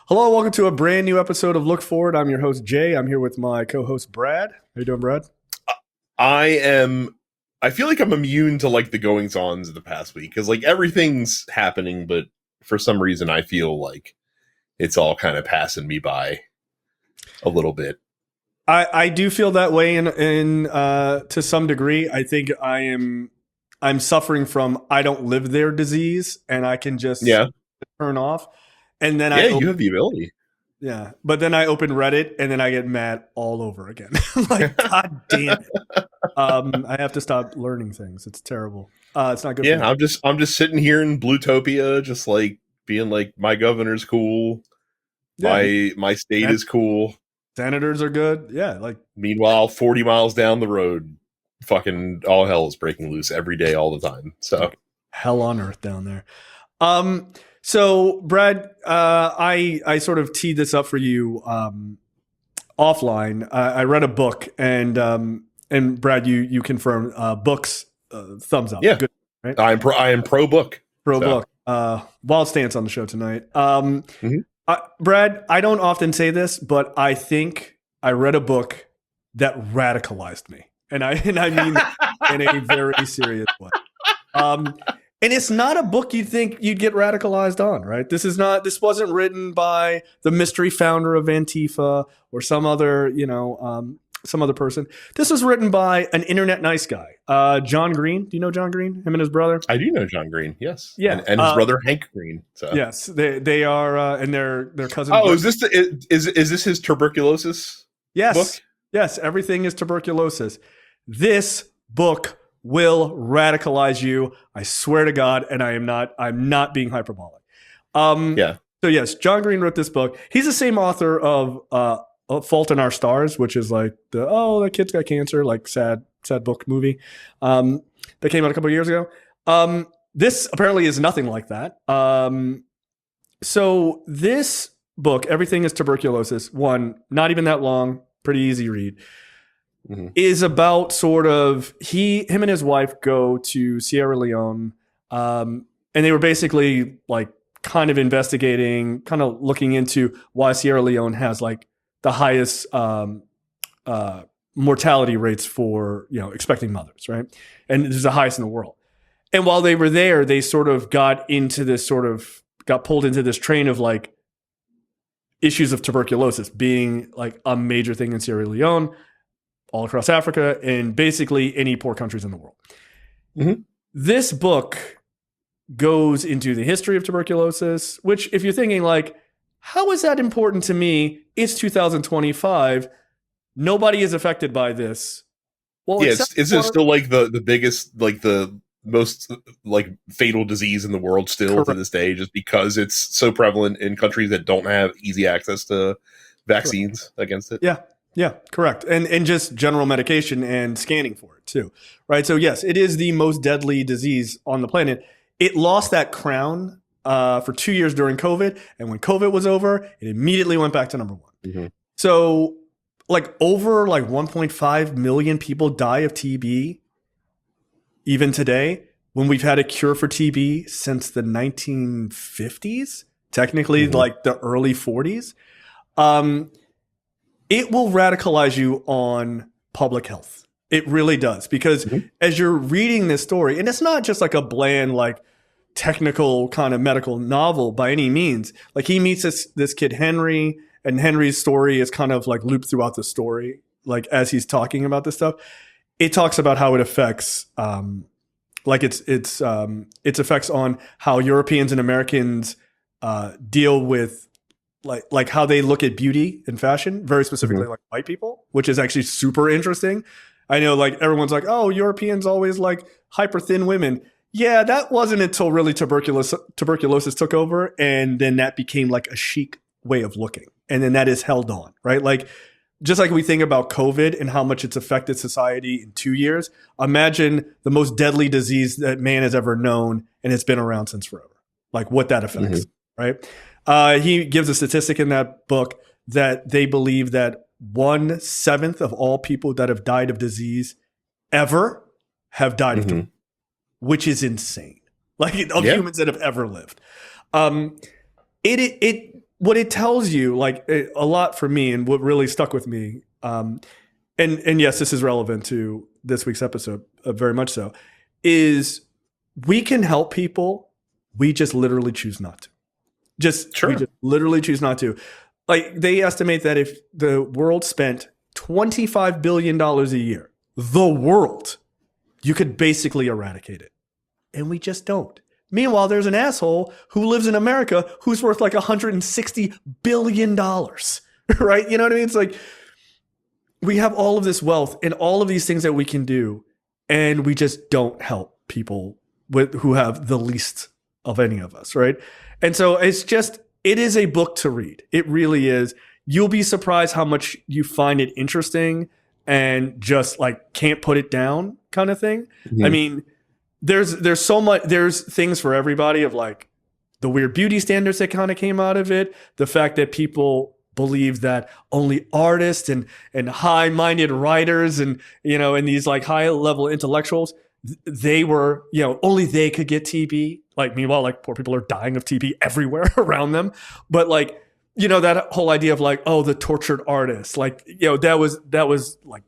Hello, welcome to a brand new episode of Look Forward. I'm your host, Jay. I'm here with my co-host, Brad. How you doing, Brad? I feel like I'm immune to like the goings-ons of the past week because like everything's happening, but for some reason I feel like it's all kind of passing me by a little bit. I do feel that way in to some degree. I think I'm suffering from I don't live there disease, and I can just turn off. And then you have the ability. Yeah, but then I open Reddit and then I get mad all over again. Like, God damn it! I have to stop learning things. It's terrible. It's not good. Yeah, I'm just sitting here in Bluetopia, just like being like, my governor's cool, my state is cool, senators are good. Yeah, like meanwhile, 40 miles down the road, fucking all hell is breaking loose every day, all the time. So hell on earth down there. So, Brad, I sort of teed this up for you offline. I read a book, and Brad, you confirmed books, thumbs up. Yeah, good, right? I am pro book. Book. Wild stance on the show tonight. Brad, I don't often say this, but I think I read a book that radicalized me, and I mean that in a very serious way. And it's not a book you'd think you'd get radicalized on, right? This wasn't written by the mystery founder of Antifa or some other person. This was written by an internet nice guy, John Green. Do you know John Green? Him and his brother? I do know John Green. Yes. Yeah. And his brother Hank Green. So. Yes, they are, and their cousin. Oh, is this his tuberculosis? Yes. Book? Yes. Everything is tuberculosis. This book will radicalize you. I swear to God, and I'm not being hyperbolic. So yes, John Green wrote this book. He's the same author of Fault in Our Stars, which is like that kid's got cancer, like sad book movie that came out a couple of years ago. This apparently is nothing like that. So this book, Everything is Tuberculosis, not even that long, pretty easy read. Mm-hmm. Is about sort of him and his wife go to Sierra Leone, and they were basically like kind of investigating, kind of looking into why Sierra Leone has like the highest mortality rates for expecting mothers, right? And it's the highest in the world. And while they were there, they sort of got pulled into this train of like issues of tuberculosis being like a major thing in Sierra Leone, all across Africa, and basically any poor countries in the world. Mm-hmm. This book goes into the history of tuberculosis, which if you're thinking like, how is that important to me? It's 2025. Nobody is affected by this. Well, is it still like the biggest, like the most like fatal disease in the world still to this day, just because it's so prevalent in countries that don't have easy access to vaccines against it? Yeah, correct. And just general medication and scanning for it too, right? So yes, it is the most deadly disease on the planet. It lost that crown for 2 years during COVID. And when COVID was over, it immediately went back to number one. Mm-hmm. So like over like 1.5 million people die of TB even today, when we've had a cure for TB since the 1950s, technically like the early 40s. It will radicalize you on public health. It really does. Because as you're reading this story, and it's not just like a bland, like technical kind of medical novel by any means. Like he meets this kid, Henry, and Henry's story is kind of like looped throughout the story. Like as he's talking about this stuff, it talks about how it affects, its effects on how Europeans and Americans deal with like how they look at beauty and fashion, very specifically like white people, which is actually super interesting. I know like everyone's like, oh, Europeans always like hyper thin women. Yeah, that wasn't until really tuberculosis took over. And then that became like a chic way of looking. And then that is held on, right? Like just like we think about COVID and how much it's affected society in 2 years, imagine the most deadly disease that man has ever known. And it's been around since forever. Like what that affects, right? He gives a statistic in that book that they believe that 1/7 of all people that have died of disease ever have died of tuberculosis, which is insane. Like of humans that have ever lived. what it tells you, like a lot for me, and what really stuck with me, and yes, this is relevant to this week's episode, very much so, is we can help people. We just literally choose not to. We just literally choose not to. Like, they estimate that if the world spent $25 billion a year, the world, you could basically eradicate it. And we just don't. Meanwhile, there's an asshole who lives in America who's worth like $160 billion, right? You know what I mean? It's like, we have all of this wealth and all of these things that we can do, and we just don't help people who have the least of any of us, right? And so it is a book to read. It really is. You'll be surprised how much you find it interesting and just like can't put it down kind of thing. Mm-hmm. I mean, there's so much, there's things for everybody, of like the weird beauty standards that kind of came out of it. The fact that people believe that only artists and high-minded writers and, you know, and these like high-level intellectuals, they were, you know, only they could get TB. Like, meanwhile, like, poor people are dying of TB everywhere around them. But like, you know, that whole idea of like, oh, the tortured artist, like, you know, that was like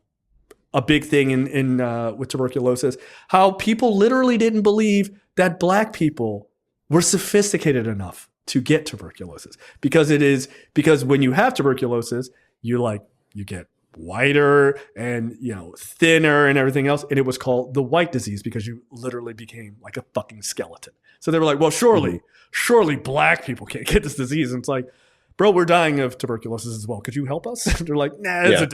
a big thing in with tuberculosis. How people literally didn't believe that Black people were sophisticated enough to get tuberculosis, because when you have tuberculosis, you get whiter and, you know, thinner and everything else, and it was called the white disease because you literally became like a fucking skeleton. So they were like, well, surely Black people can't get this disease. And it's like, bro, we're dying of tuberculosis as well. Could you help us? They're like, nah.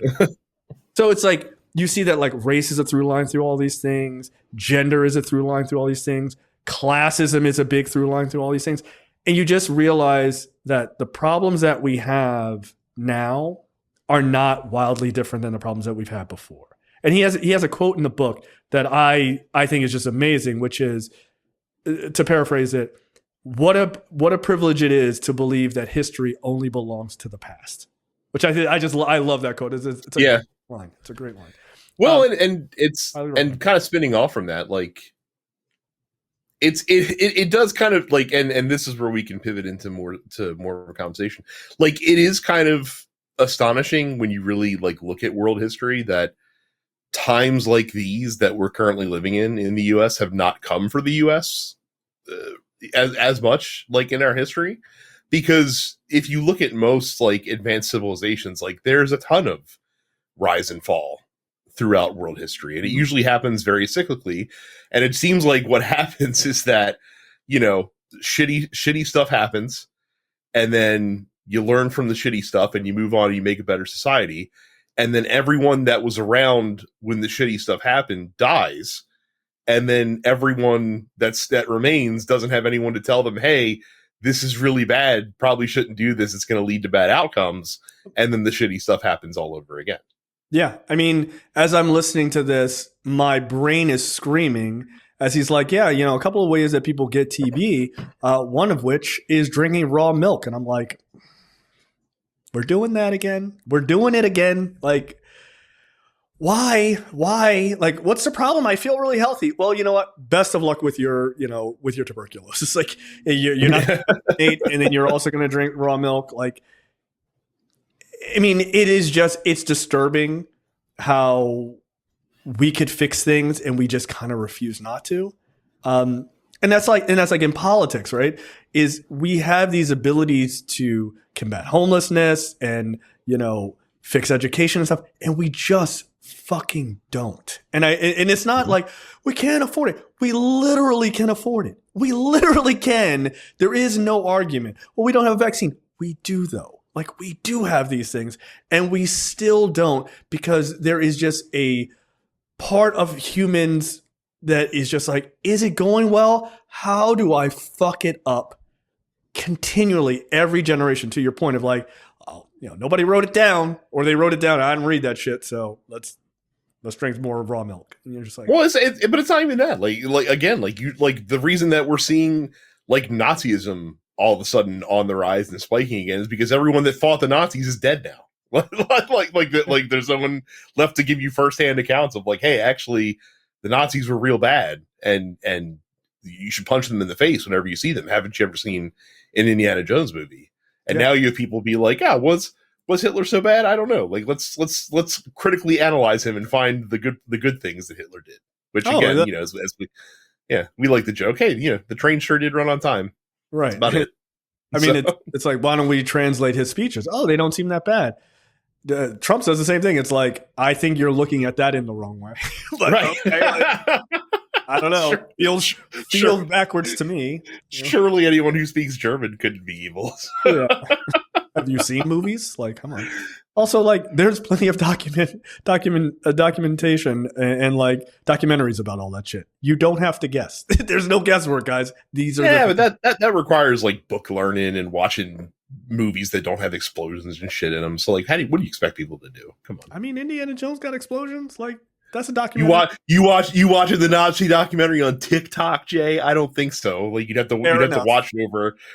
So it's like, you see that like race is a through line through all these things, gender is a through line through all these things, classism is a big through line through all these things. And you just realize that the problems that we have now are not wildly different than the problems that we've had before. And he has a quote in the book that I think is just amazing, which is, to paraphrase it, what a privilege it is to believe that history only belongs to the past. Which I love that quote. It's a great line. It's a great line. Well, and kind of spinning off from that, like, it does kind of like, and this is where we can pivot into more of a conversation. Like, it is kind of astonishing when you really like look at world history that times like these that we're currently living in the US have not come for the US as much, like, in our history. Because if you look at most like advanced civilizations, like, there's a ton of rise and fall throughout world history, and it usually happens very cyclically. And it seems like what happens is that, you know, shitty stuff happens, and then you learn from the shitty stuff and you move on and you make a better society. And then everyone that was around when the shitty stuff happened dies. And then everyone that remains doesn't have anyone to tell them, hey, this is really bad, probably shouldn't do this, it's going to lead to bad outcomes. And then the shitty stuff happens all over again. Yeah. I mean, as I'm listening to this, my brain is screaming as he's like, yeah, you know, a couple of ways that people get TB, one of which is drinking raw milk. And I'm like, we're doing that again. We're doing it again. Like, why? Like, what's the problem? I feel really healthy. Well, you know what? Best of luck with your tuberculosis. Like, you're not and then you're also going to drink raw milk. Like, I mean, it's disturbing how we could fix things and we just kind of refuse not to. And that's like in politics, right? Is we have these abilities to combat homelessness and, you know, fix education and stuff, and we just fucking don't. And it's not like we can't afford it. We literally can afford it. We literally can. There is no argument. Well, we don't have a vaccine. We do, though. Like, we do have these things, and we still don't, because there is just a part of humans that is just like, is it going well? How do I fuck it up continually every generation? To your point of like, oh, you know, nobody wrote it down, or they wrote it down. I didn't read that shit, so let's drink more of raw milk. And you're just like, well, but it's not even that. Like again, like you, like the reason that we're seeing like Nazism all of a sudden on the rise and spiking again is because everyone that fought the Nazis is dead now. like there's someone left to give you firsthand accounts of like, hey, actually, the Nazis were real bad, and you should punch them in the face whenever you see them. Haven't you ever seen an Indiana Jones movie? And now you have people be like, was Hitler so bad? I don't know. Like, let's critically analyze him and find the good things that Hitler did. Which again, as we like the joke. Hey, the train sure did run on time. Right. That's about it. I mean, it's like, why don't we translate his speeches? Oh, they don't seem that bad. Trump says the same thing. It's like, I think you're looking at that in the wrong way. Right. Okay, I don't know. Feels backwards to me. Surely anyone who speaks German couldn't be evil. Yeah. Have you seen movies? Like, come on. Also, like, there's plenty of documentation and like documentaries about all that shit. You don't have to guess. There's no guesswork, guys. These are but that requires like book learning and watching movies that don't have explosions and shit in them. So like, what do you expect people to do? Come on. I mean, Indiana Jones got explosions. Like, that's a documentary. You watching the Nazi documentary on TikTok, Jay? I don't think so. Like, you'd have to watch it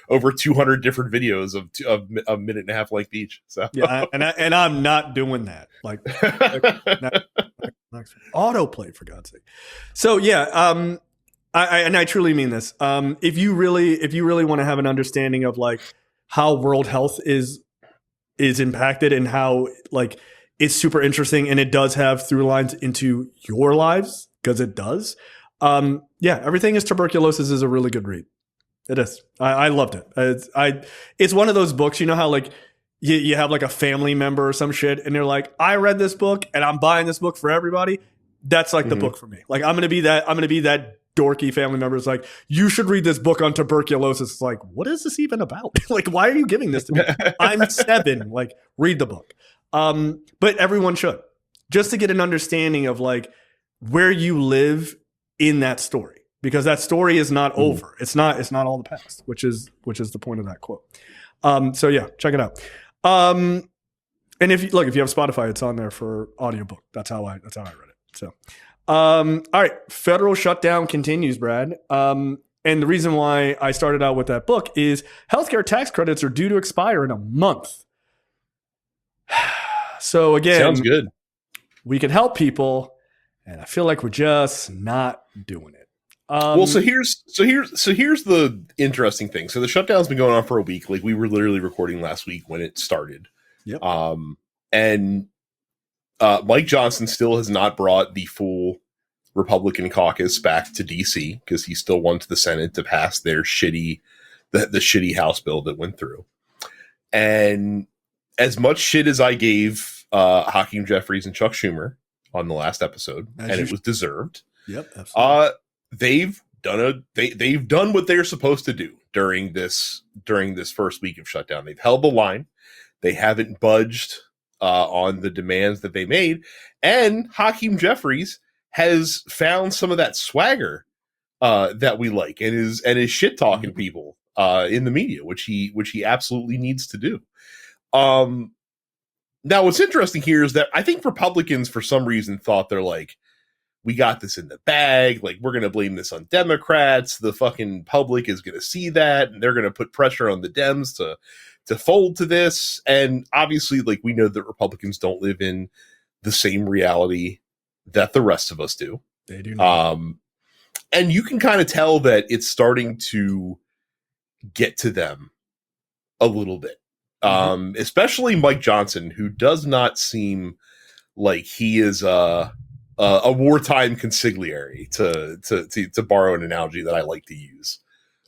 over 200 different videos of a minute and a half length each. So yeah, and I'm not doing that. Like autoplay, for God's sake. So yeah, I truly mean this. If you really want to have an understanding of like how world health is impacted and how like it's super interesting, and it does have through lines into your lives, because it does. Everything is Tuberculosis is a really good read. It is. I loved it. It's one of those books, you know how like you have like a family member or some shit, and they're like, I read this book and I'm buying this book for everybody. That's like the book for me. Like, I'm gonna be that dorky family member. It's like, you should read this book on tuberculosis. It's like, what is this even about? Like, why are you giving this to me? I'm 7. Like, read the book. But everyone should, just to get an understanding of like where you live in that story, because that story is not over. It's not all the past, which is the point of that quote. So yeah, check it out. And if you have Spotify, it's on there for audiobook. That's how I read it. So, all right. Federal shutdown continues, Brad. And the reason why I started out with that book is healthcare tax credits are due to expire in a month. So again, sounds good. We can help people, and I feel like we're just not doing it. So here's the interesting thing. So the shutdown's been going on for a week. Like, we were literally recording last week when it started. Yep. And Mike Johnson still has not brought the full Republican caucus back to DC, because he still wants the Senate to pass their the shitty House bill that went through. And as much shit as I gave Hakeem Jeffries and Chuck Schumer on the last episode, it was deserved. Yep, absolutely. They've done what they're supposed to do during this first week of shutdown. They've held the line. They haven't budged on the demands that they made, and Hakeem Jeffries has found some of that swagger that we like, and is shit talking people in the media, which he absolutely needs to do. Now, what's interesting here is that I think Republicans, for some reason, thought they're like, we got this in the bag. Like, we're going to blame this on Democrats. The fucking public is going to see that, and they're going to put pressure on the Dems to fold to this. And obviously, like, we know that Republicans don't live in the same reality that the rest of us do. They do not. And you can kind of tell that it's starting to get to them a little bit. Especially Mike Johnson, who does not seem like he is a wartime consigliere, to borrow an analogy that I like to use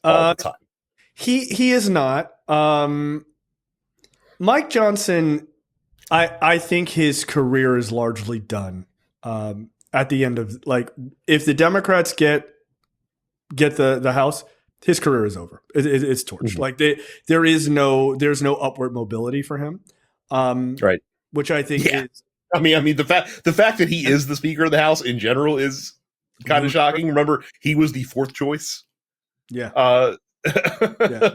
all the time. He is not. Mike Johnson, I think his career is largely done. At the end of, like, if the Democrats get the House, his career is over. It's torched. Like, there's no upward mobility for him. Right. Which I think is. I mean, the fact that he is the Speaker of the House in general is kind of shocking. Remember, he was the 4th choice. Yeah.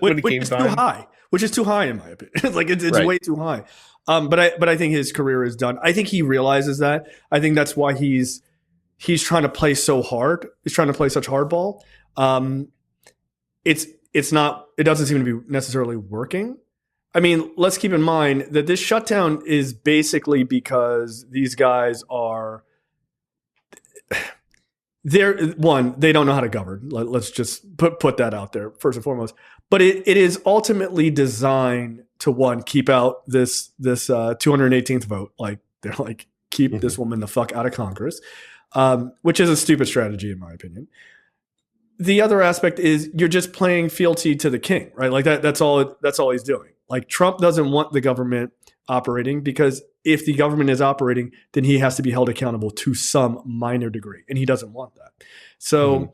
When it came time. Which is too high in my opinion. Like, it's right. way too high. But I think his career is done. I think he realizes that. I think that's why he's trying to play so hard. He's trying to play such hardball. It doesn't seem to be necessarily working. I mean, let's keep in mind that this shutdown is basically because these guys they don't know how to govern. Let's just put that out there first and foremost. But it is ultimately designed to one, keep out this 218th vote. Like they're like, keep this woman the fuck out of Congress, which is a stupid strategy in my opinion. The other aspect is you're just playing fealty to the king, right? Like that's all he's doing. Like Trump doesn't want the government operating because if the government is operating, then he has to be held accountable to some minor degree, and he doesn't want that. So,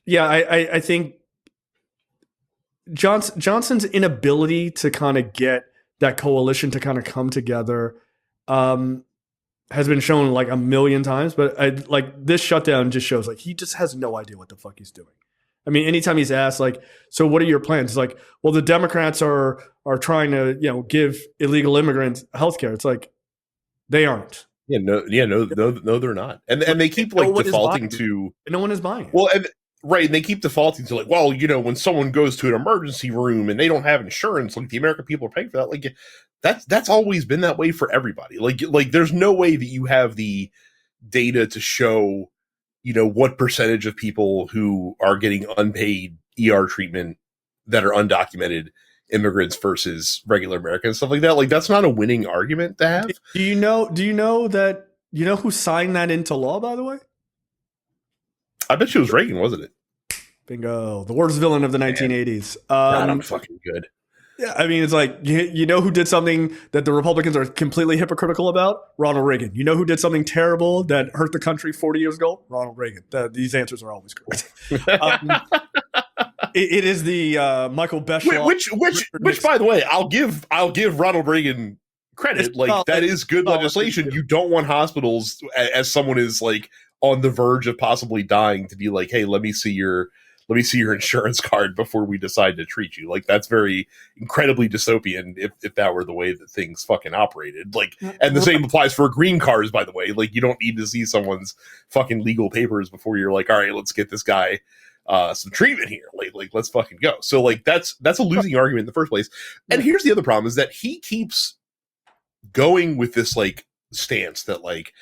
yeah, I think Johnson's inability to kind of get that coalition to kind of come together has been shown like a million times. But like this shutdown just shows like he just has no idea what the fuck he's doing. I mean, anytime he's asked, like, so what are your plans? It's like, well, the Democrats are trying to, give illegal immigrants healthcare. It's like, they aren't. No, they're not. And they keep like defaulting to. No one is buying it. Well, and right, and they keep defaulting to like, well, when someone goes to an emergency room and they don't have insurance, like the American people are paying for that. Like that's always been that way for everybody. Like there's no way that you have the data to show what percentage of people who are getting unpaid ER treatment that are undocumented immigrants versus regular Americans and stuff like that. Like that's not a winning argument to have. Do you know who signed that into law, by the way? I bet you it was Reagan, wasn't it? Bingo. The worst villain of the 1980s. I'm fucking good. Yeah, I mean, it's like, you know who did something that the Republicans are completely hypocritical about? Ronald Reagan. You know who did something terrible that hurt the country 40 years ago? Ronald Reagan. These answers are always correct. It is the Michael Beschloss. Which, by the way, I'll give Ronald Reagan credit. Like that is good legislation. You don't want hospitals, as someone is like on the verge of possibly dying, to be like, hey, let me see your insurance card before we decide to treat you. Like that's very incredibly dystopian if that were the way that things fucking operated. Like, and the same applies for green cards, by the way. Like you don't need to see someone's fucking legal papers before you're like, all right, let's get this guy some treatment here. Like let's fucking go. So like that's a losing argument in the first place. And here's the other problem is that he keeps going with this like stance that like,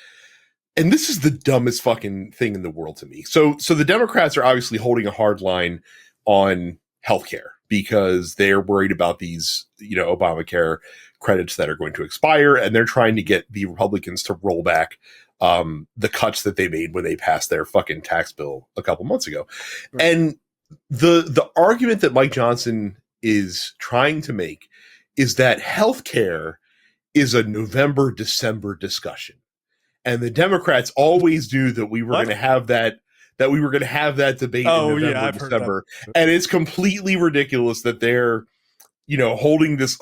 and this is the dumbest fucking thing in the world to me. So the Democrats are obviously holding a hard line on healthcare because they're worried about these, Obamacare credits that are going to expire, and they're trying to get the Republicans to roll back the cuts that they made when they passed their fucking tax bill a couple months ago. Right. And the argument that Mike Johnson is trying to make is that healthcare is a November, December discussion. And the Democrats always knew that we were going to have that we were going to have that debate in November, December. And it's completely ridiculous that they're, holding this,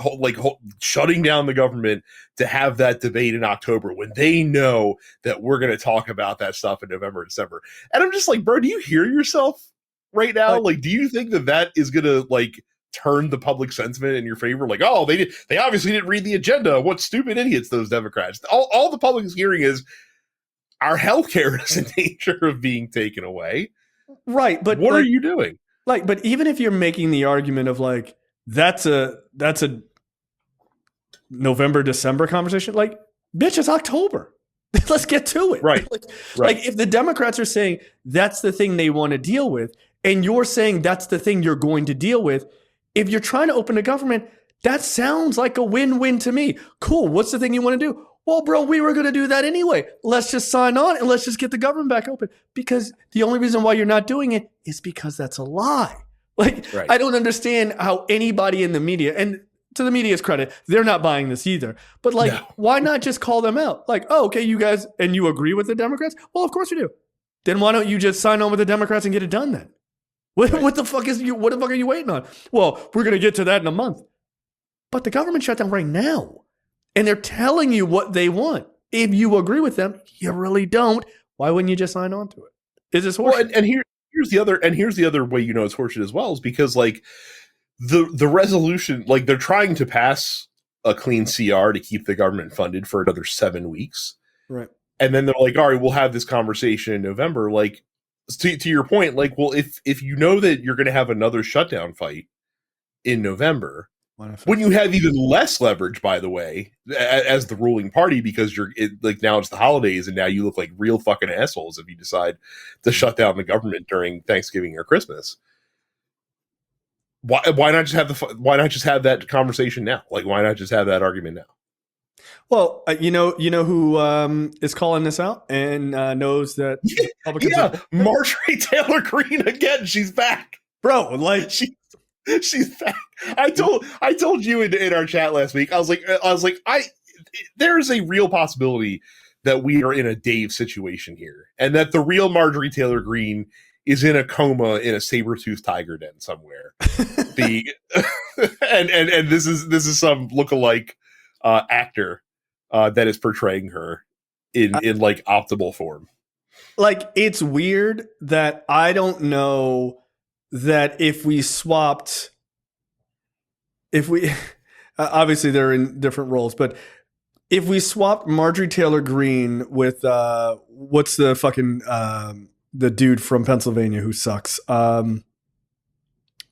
shutting down the government to have that debate in October when they know that we're going to talk about that stuff in November, December. And I'm just like, bro, do you hear yourself right now? Like, do you think that is going to turn the public sentiment in your favor? Like, oh, they obviously didn't read the agenda. What stupid idiots those Democrats. All the public is hearing is our healthcare is in danger of being taken away. Right. But what are you doing? But even if you're making the argument of that's a November, December conversation, bitch, it's October. Let's get to it. Right. Like if the Democrats are saying that's the thing they want to deal with, and you're saying that's the thing you're going to deal with, if you're trying to open a government, that sounds like a win-win to me. Cool. What's the thing you want to do? Well, bro, we were going to do that anyway. Let's just sign on and let's just get the government back open. Because the only reason why you're not doing it is because that's a lie. Right. I don't understand how anybody in the media, and to the media's credit, they're not buying this either. But why not just call them out? Oh, okay, you guys, and you agree with the Democrats? Well, of course you do. Then why don't you just sign on with the Democrats and get it done then? What the fuck are you waiting on? Well, we're going to get to that in a month. But the government shut down right now. And they're telling you what they want. If you agree with them, you really don't. Why wouldn't you just sign on to it? Is this horseshit? Well, and here's the other way it's horseshit as well, is because the resolution, they're trying to pass a clean CR to keep the government funded for another 7 weeks. Right. And then they're like, all right, we'll have this conversation in November. To your point, well, if you know that you're going to have another shutdown fight in November, when you have even less leverage, by the way, as the ruling party, because now it's the holidays and now you look like real fucking assholes if you decide to shut down the government during Thanksgiving or Christmas. why not just have why not just have that conversation now? Like, why not just have that argument now? Well, you know who is calling this out and knows that yeah, Marjorie Taylor Greene again. She's back, bro. Like she's back. I told you in our chat last week. I was like, there is a real possibility that we are in a Dave situation here, and that the real Marjorie Taylor Greene is in a coma in a saber-toothed tiger den somewhere. And this is some lookalike actor that is portraying her in like optimal form. Like, it's weird that I don't know that if we obviously they're in different roles, but if we swapped Marjorie Taylor Greene with what's the fucking the dude from Pennsylvania who sucks? John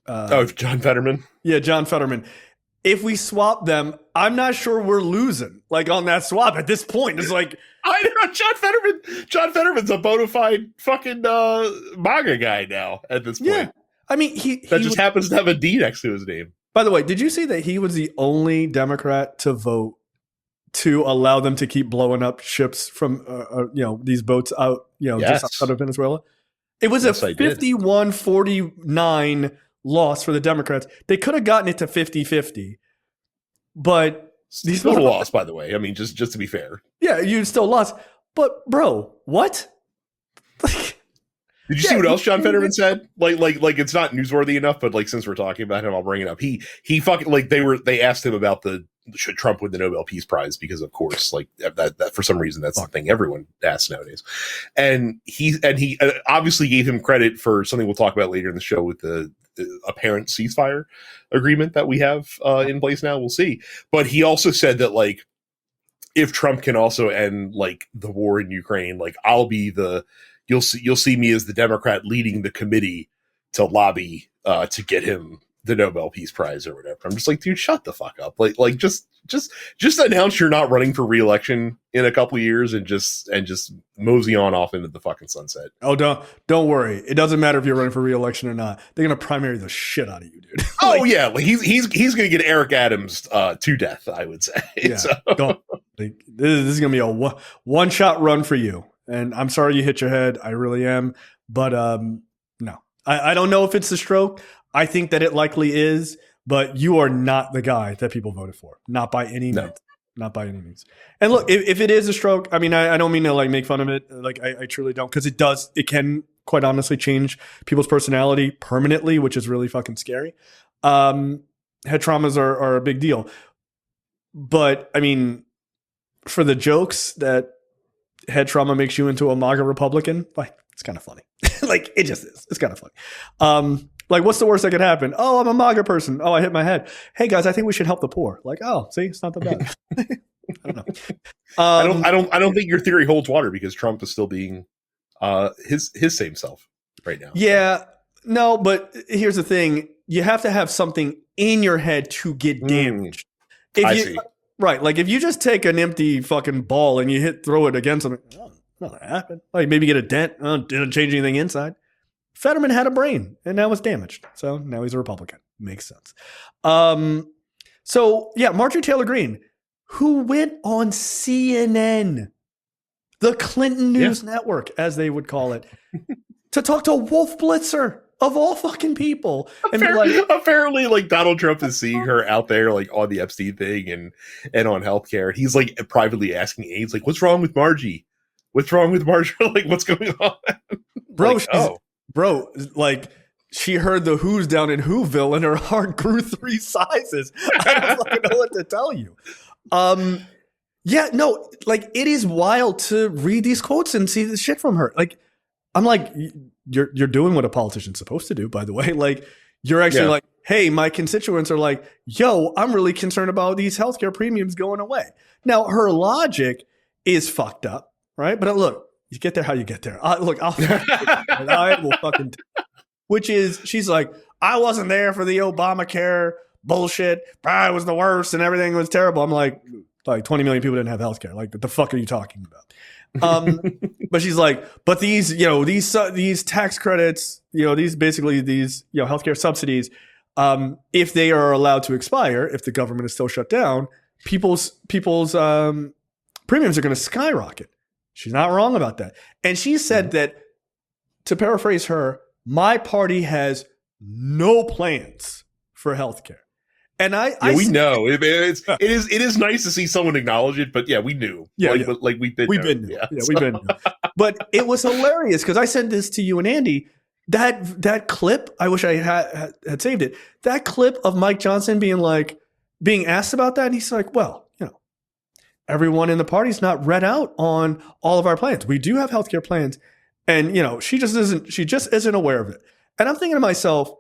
Fetterman. Yeah, John Fetterman. If we swap them, I'm not sure we're losing. Like, on that swap at this point, it's like I know John Fetterman's a bona fide fucking MAGA guy now at this point. Yeah. I mean, he happens to have a D next to his name. By the way, did you see that he was the only Democrat to vote to allow them to keep blowing up ships from these boats out, just outside of Venezuela? It was a 51-49 loss for the Democrats. They could have gotten it to 50-50, but these total loss, by the way. I mean, just to be fair. Yeah, you still lost. But bro, what? Did you see what else John Fetterman said? Like it's not newsworthy enough, but like, since we're talking about him, I'll bring it up. He fucking, like, they asked him about should Trump win the Nobel Peace Prize, because of course, like, that for some reason that's the thing everyone asks nowadays. And he obviously gave him credit for something we'll talk about later in the show with the apparent ceasefire agreement that we have in place now. We'll see. But he also said that, like, if Trump can also end, like, the war in Ukraine, like, I'll be you'll see me as the Democrat leading the committee to lobby to get him the Nobel Peace Prize or whatever. I'm just like, dude, shut the fuck up. Like just announce you're not running for re-election in a couple of years and just mosey on off into the fucking sunset. Oh, don't worry. It doesn't matter if you're running for re-election or not. They're gonna primary the shit out of you, dude. Oh yeah, like he's gonna get Eric Adams to death, I would say. Yeah, so. This is gonna be a one shot run for you. And I'm sorry you hit your head. I really am. But no, I don't know if it's a stroke. I think that it likely is, but you are not the guy that people voted for. Not by any means. Not by any means. And look, if it is a stroke, I mean, I don't mean to like make fun of it. Like, I truly don't, because it can quite honestly change people's personality permanently, which is really fucking scary. Head traumas are a big deal. But I mean, for the jokes that head trauma makes you into a MAGA Republican, like, it's kind of funny. Like, it just is. It's kind of funny. Like, what's the worst that could happen? Oh, I'm a MAGA person. Oh, I hit my head. Hey guys, I think we should help the poor. Like, oh, see, it's not that bad. I don't know. I don't think your theory holds water, because Trump is still being his same self right now. Yeah, no, but here's the thing: you have to have something in your head to get damaged. I see. Right, like if you just take an empty fucking ball and you throw it against something, nothing happened. Like, maybe get a dent. Didn't change anything inside. Fetterman had a brain, and now it's damaged. So now he's a Republican. Makes sense. So yeah, Marjorie Taylor Greene, who went on CNN, the Clinton News Network, as they would call it, to talk to Wolf Blitzer, of all fucking people. And apparently, like, Donald Trump is seeing her out there, like, on the Epstein thing and on healthcare. He's like privately asking aides, like, what's wrong with Margie? What's wrong with Margie? Like, what's going on? Bro, like, she heard the Who's down in Whoville and her heart grew 3 sizes. I don't fucking know what to tell you. Yeah, no, like, it is wild to read these quotes and see this shit from her. Like, I'm like, you're doing what a politician's supposed to do, by the way. Like, you're actually like, hey, my constituents are like, yo, I'm really concerned about these healthcare premiums going away. Now, her logic is fucked up, right? But look, you get there how you get there. I will fucking, which is, she's like, I wasn't there for the Obamacare bullshit. It was the worst and everything was terrible. I'm like 20 million people didn't have healthcare. Like, what the fuck are you talking about? But she's like, but these tax credits, these healthcare subsidies, if they are allowed to expire, if the government is still shut down, people's premiums are going to skyrocket. She's not wrong about that. And she said that, to paraphrase her, my party has no plans for healthcare. And we know it is nice to see someone acknowledge it, but we knew. We've been knew. But it was hilarious because I sent this to you and Andy. That clip, I wish I had saved it. That clip of Mike Johnson being asked about that, and he's like, well, everyone in the party's not read out on all of our plans. We do have healthcare plans, and she just isn't aware of it. And I'm thinking to myself,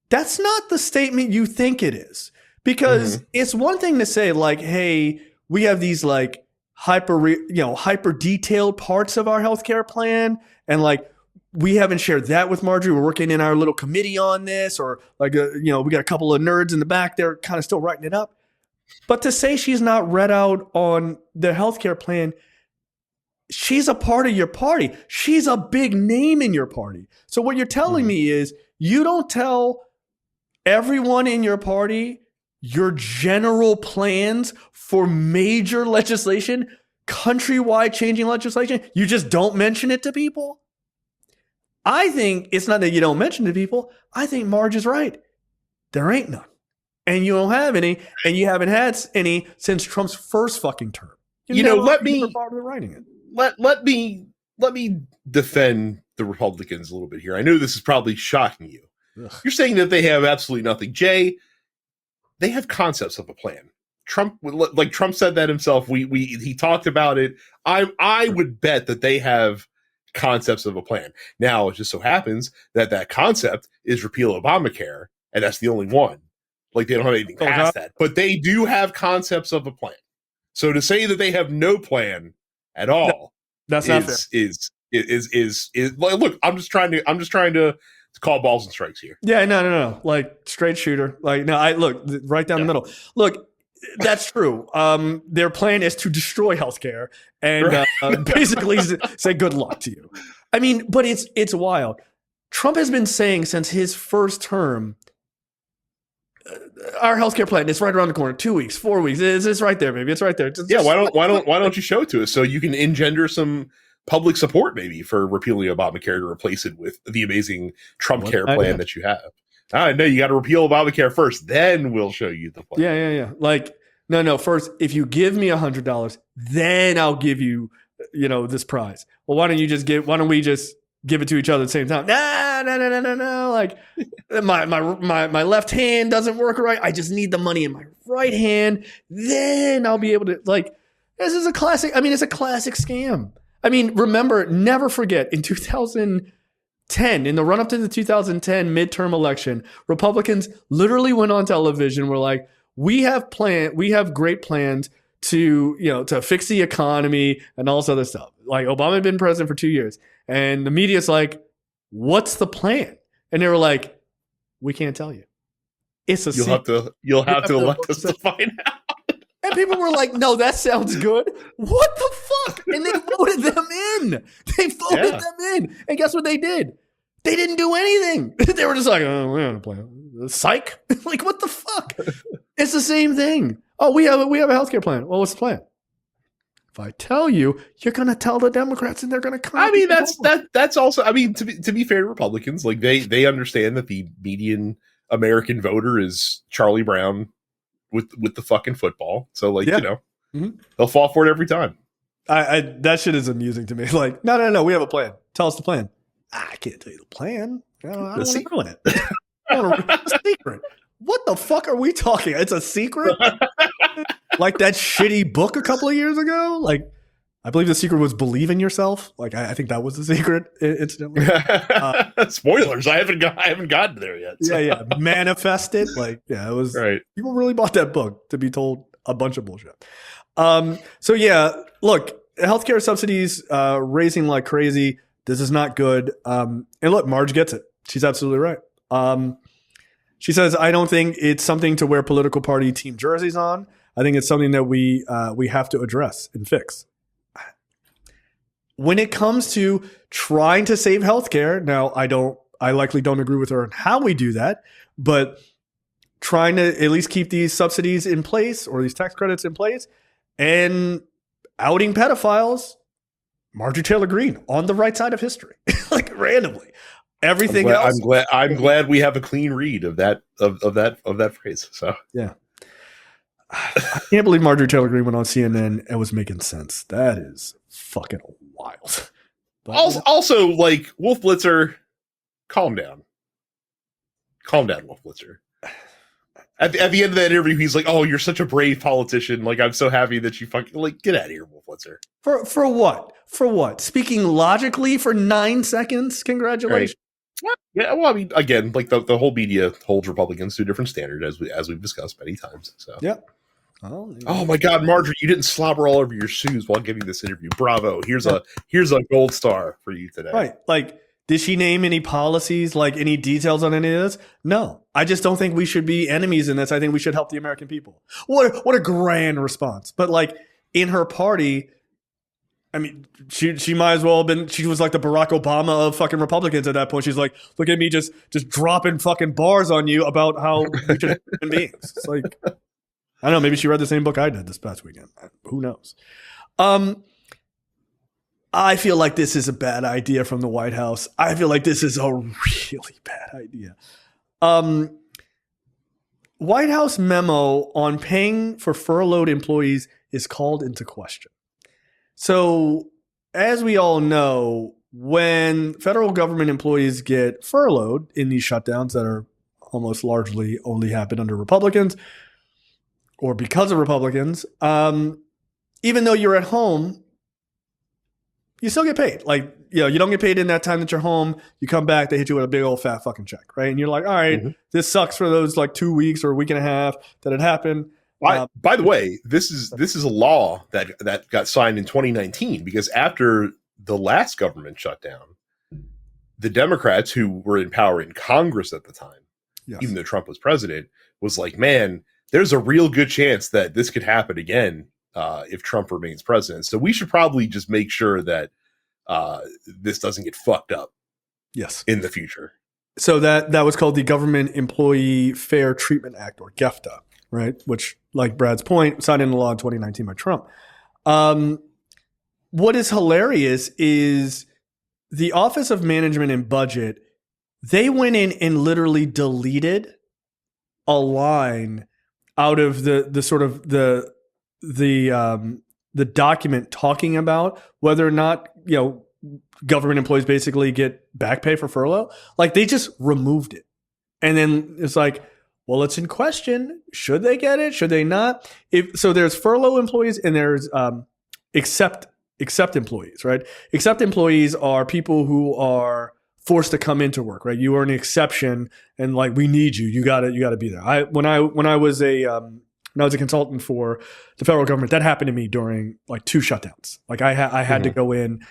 that's not the statement you think it is, because it's one thing to say like, hey, we have these like hyper detailed parts of our healthcare plan, and like we haven't shared that with Marjorie. We're working in our little committee on this, or like we got a couple of nerds in the back there kind of still writing it up. But to say she's not read out on the healthcare plan, she's a part of your party. She's a big name in your party. So what you're telling me is you don't tell everyone in your party your general plans for major legislation, countrywide changing legislation. You just don't mention it to people. I think it's not that you don't mention it to people. I think Marge is right. There ain't none. And you don't have any, and you haven't had any since Trump's first fucking term. Let me defend the Republicans a little bit here. I know this is probably shocking you. Ugh. You're saying that they have absolutely nothing. Jay, they have concepts of a plan. Trump said that himself. He talked about it. I would bet that they have concepts of a plan. Now, it just so happens that concept is repeal Obamacare, and that's the only one. Like, they don't have anything past that. But they do have concepts of a plan. So to say that they have no plan at all, that's not fair. Is look, I'm just trying to call balls and strikes here. Yeah, no. Like, straight shooter. Like, no, I look right down the middle. Look, that's true. Their plan is to destroy healthcare and basically say good luck to you. I mean, but it's wild. Trump has been saying since his first term, our healthcare plan is right around the corner. 2 weeks, 4 weeks. It's right there, baby. It's right there. Why don't you show it to us so you can engender some public support maybe for repealing Obamacare to replace it with the amazing Trump care plan that you have? I know you got to repeal Obamacare first, then we'll show you the plan. Yeah. Like, no. First, if you give me $100, then I'll give you, this prize. Well, why don't we just give it to each other at the same time? No. Like, my left hand doesn't work right. I just need the money in my right hand. Then I'll be able to, like, this is a classic. I mean, it's a classic scam. I mean, never forget, in 2010, in the run up to the 2010 midterm election, Republicans literally went on television. Were like, we have great plans to fix the economy and all this other stuff. Like, Obama had been president for 2 years, and the media's like, what's the plan? And they were like, we can't tell you. It's a secret. You'll have to elect us to find out. And people were like, no, that sounds good. What the fuck? And they voted them in. And guess what they did? They didn't do anything. They were just like, oh, we don't have a plan. Psych. Like, what the fuck? It's the same thing. Oh, we have a healthcare plan. Well, what's the plan? If I tell you, you're going to tell the Democrats and they're going to come. I mean, that's also, I mean, to be fair to Republicans, like they understand that the median American voter is Charlie Brown with the fucking football. So like, they'll fall for it every time. That shit is amusing to me. Like, no, we have a plan. Tell us the plan. I can't tell you the plan. I don't want to ruin it. It's a secret. What the fuck are we talking? It's a secret? Like that shitty book a couple of years ago? Like, I believe the secret was believe in yourself. Like, I think that was the secret, incidentally. Spoilers. I haven't gotten there yet. So. Yeah. Manifest it. Like, yeah, it was. Right. People really bought that book to be told a bunch of bullshit. So yeah, look, healthcare subsidies raising like crazy. This is not good. And look, Marge gets it. She's absolutely right. She says, I don't think it's something to wear political party team jerseys on. I think it's something that we have to address and fix. When it comes to trying to save healthcare, now I likely don't agree with her on how we do that. but trying to at least keep these subsidies in place or these tax credits in place and outing pedophiles. Marjorie Taylor Greene on the right side of history, like randomly. Everything else. I'm glad we have a clean read of that phrase. So yeah, I can't believe Marjorie Taylor Greene went on CNN and was making sense. That is fucking wild. But, also, like, Wolf Blitzer, calm down, Wolf Blitzer. At the end of that interview, he's like, "Oh, you're such a brave politician. Like, I'm so happy that you fucking like get out of here, Wolf Blitzer." For what? For what? Speaking logically for 9 seconds? Congratulations. Right. Yeah. Well, I mean, again, like the whole media holds Republicans to a different standard, as we've discussed many times. So. Yep. Oh my God, Marjorie, you didn't slobber all over your shoes while giving this interview. Bravo. Here's a gold star for you today. Right. Like, did she name any policies, like any details on any of this? No. I just don't think we should be enemies in this. I think we should help the American people. What a grand response. But like in her party, I mean, she might as well have been, she was like the Barack Obama of fucking Republicans at that point. She's like, look at me just dropping fucking bars on you about how we should be human beings. It's like, I don't know, maybe she read the same book I did this past weekend. Who knows? I feel like this is a bad idea from the White House. I feel like this is a really bad idea. White House memo on paying for furloughed employees is called into question. So, as we all know, when federal government employees get furloughed in these shutdowns that are almost largely only happen under Republicans or because of Republicans, even though you're at home, you still get paid. Like, you know, you don't get paid in that time that you're home. You come back, they hit you with a big old fat fucking check, right? And you're like, all right, this sucks for those like 2 weeks or a week and a half that it happened. By the way, this is a law that got signed in 2019 because after the last government shutdown, the Democrats who were in power in Congress at the time, even though Trump was president, was like, man, there's a real good chance that this could happen again if Trump remains president. So we should probably just make sure that this doesn't get fucked up in the future. So that was called the Government Employee Fair Treatment Act, or GEFTA, right? Which, like Brad's point, signed into law in 2019 by Trump. What is hilarious is the Office of Management and Budget, they went in and literally deleted a line out of the sort of the document talking about whether or not, you know, government employees basically get back pay for furlough. Like, they just removed it. And then it's like, well, it's in question. Should they get it? Should they not? So there's furlough employees and there's accept employees, right? Accept employees are people who are forced to come into work, right? You are an exception, and like, we need you. You gotta be there. When I was a consultant for the federal government, that happened to me during like 2 shutdowns. Like I had to go in,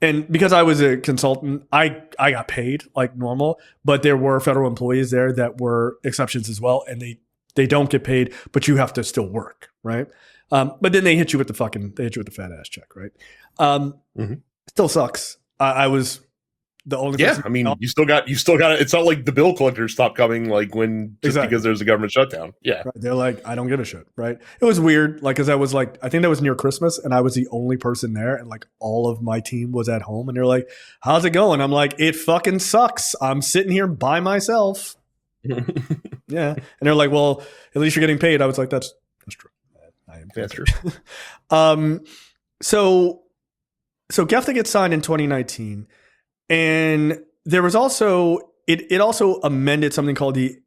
and because I was a consultant, I got paid like normal, but there were federal employees there that were exceptions as well, and they don't get paid, but you have to still work, right? But then they hit you with the fat ass check, right? Still sucks. I was the only person. I mean, you still got it. It's not like the bill collectors stopped coming like when because there's a government shutdown. Yeah. Right. They're like, I don't give a shit. Right. It was weird. Like, cause I was like, I think that was near Christmas and I was the only person there. And like all of my team was at home and they're like, how's it going? I'm like, it fucking sucks. I'm sitting here by myself. Yeah. And they're like, well, at least you're getting paid. I was like, that's true. I am. That's true. So GEFTA gets signed in 2019. And there was also, it also amended something called the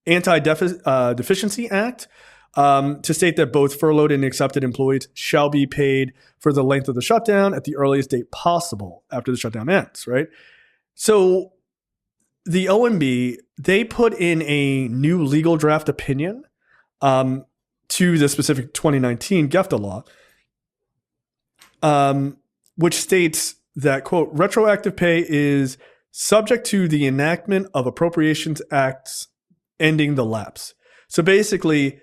Anti-Deficiency Act to state that both furloughed and accepted employees shall be paid for the length of the shutdown at the earliest date possible after the shutdown ends, right? So the OMB, they put in a new legal draft opinion to the specific 2019 GEFTA law, which states that, quote, retroactive pay is subject to the enactment of appropriations acts ending the lapse. So basically,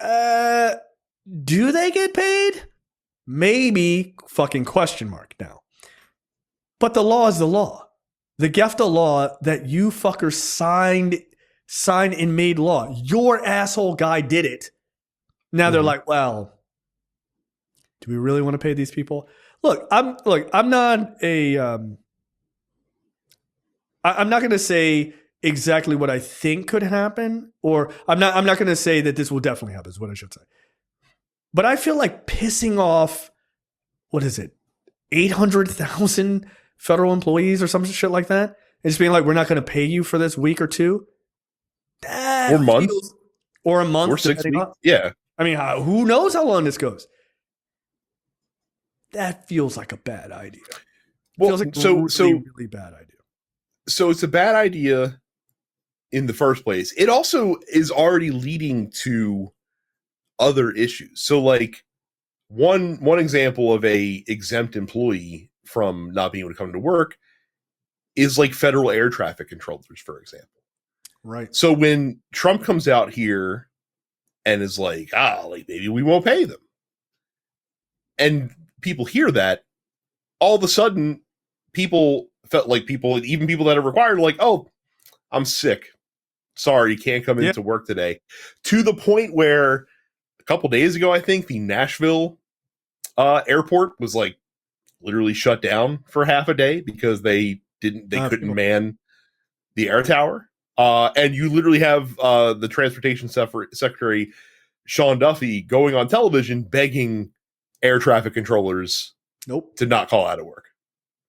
do they get paid? Maybe, fucking question mark now. But the law is the law. the GEFTA law that you fuckers signed and made law. Your asshole guy did it. Now they're like, well, do we really want to pay these people? Look, I'm not I'm not going to say exactly what I think could happen, or I'm not going to say that this will definitely happen, is what I should say. But I feel like pissing off, what is it, 800,000 federal employees or some shit like that, and just being like, we're not going to pay you for this week or two. Or month. Or a month. Or 6 weeks. Yeah. I mean, who knows how long this goes? That feels like a bad idea. Well, feels like really bad idea. So it's a bad idea in the first place. It also is already leading to other issues. So like one example of a exempt employee from not being able to come to work is like federal air traffic controllers, for example. Right. So when Trump comes out here and is like, like maybe we won't pay them, and people hear that, all of a sudden people felt like even people that are required are like, oh, I'm sick. Sorry, you can't come into work today. To the point where a couple days ago, I think the Nashville airport was like literally shut down for half a day because they couldn't man the air tower. And you literally have the transportation secretary, Sean Duffy, going on television begging air traffic controllers to not call out of work.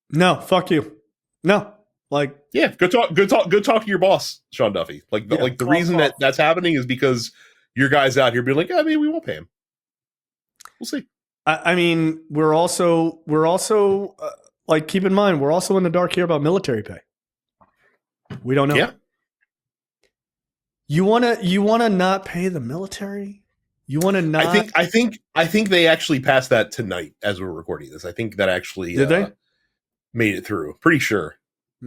No, fuck you. No. Like, yeah, go talk to your boss, Sean Duffy. Like the reason that's happening is because your guy's out here being like, maybe we won't pay him. We'll see. I mean, we're also like, keep in mind, we're also in the dark here about military pay. We don't know. Yeah. You wanna not pay the military? You wanna not? I think they actually passed that tonight as we're recording this. I think that actually did they made it through? Pretty sure.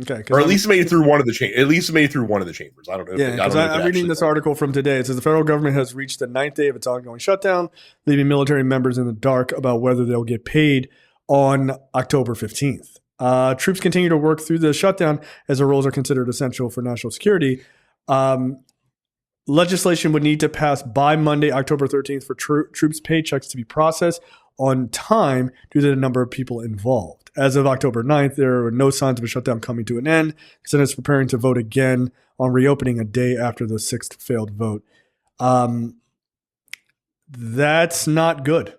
Okay, or at least made it through one of the chambers. I don't know. Yeah, because I'm reading this article from today. It says the federal government has reached the 9th day of its ongoing shutdown, leaving military members in the dark about whether they'll get paid on October 15th. Troops continue to work through the shutdown as their roles are considered essential for national security. Legislation would need to pass by Monday, October 13th, for troops' paychecks to be processed on time due to the number of people involved. As of October 9th, there were no signs of a shutdown coming to an end. The Senate is preparing to vote again on reopening a day after the 6th failed vote. That's not good.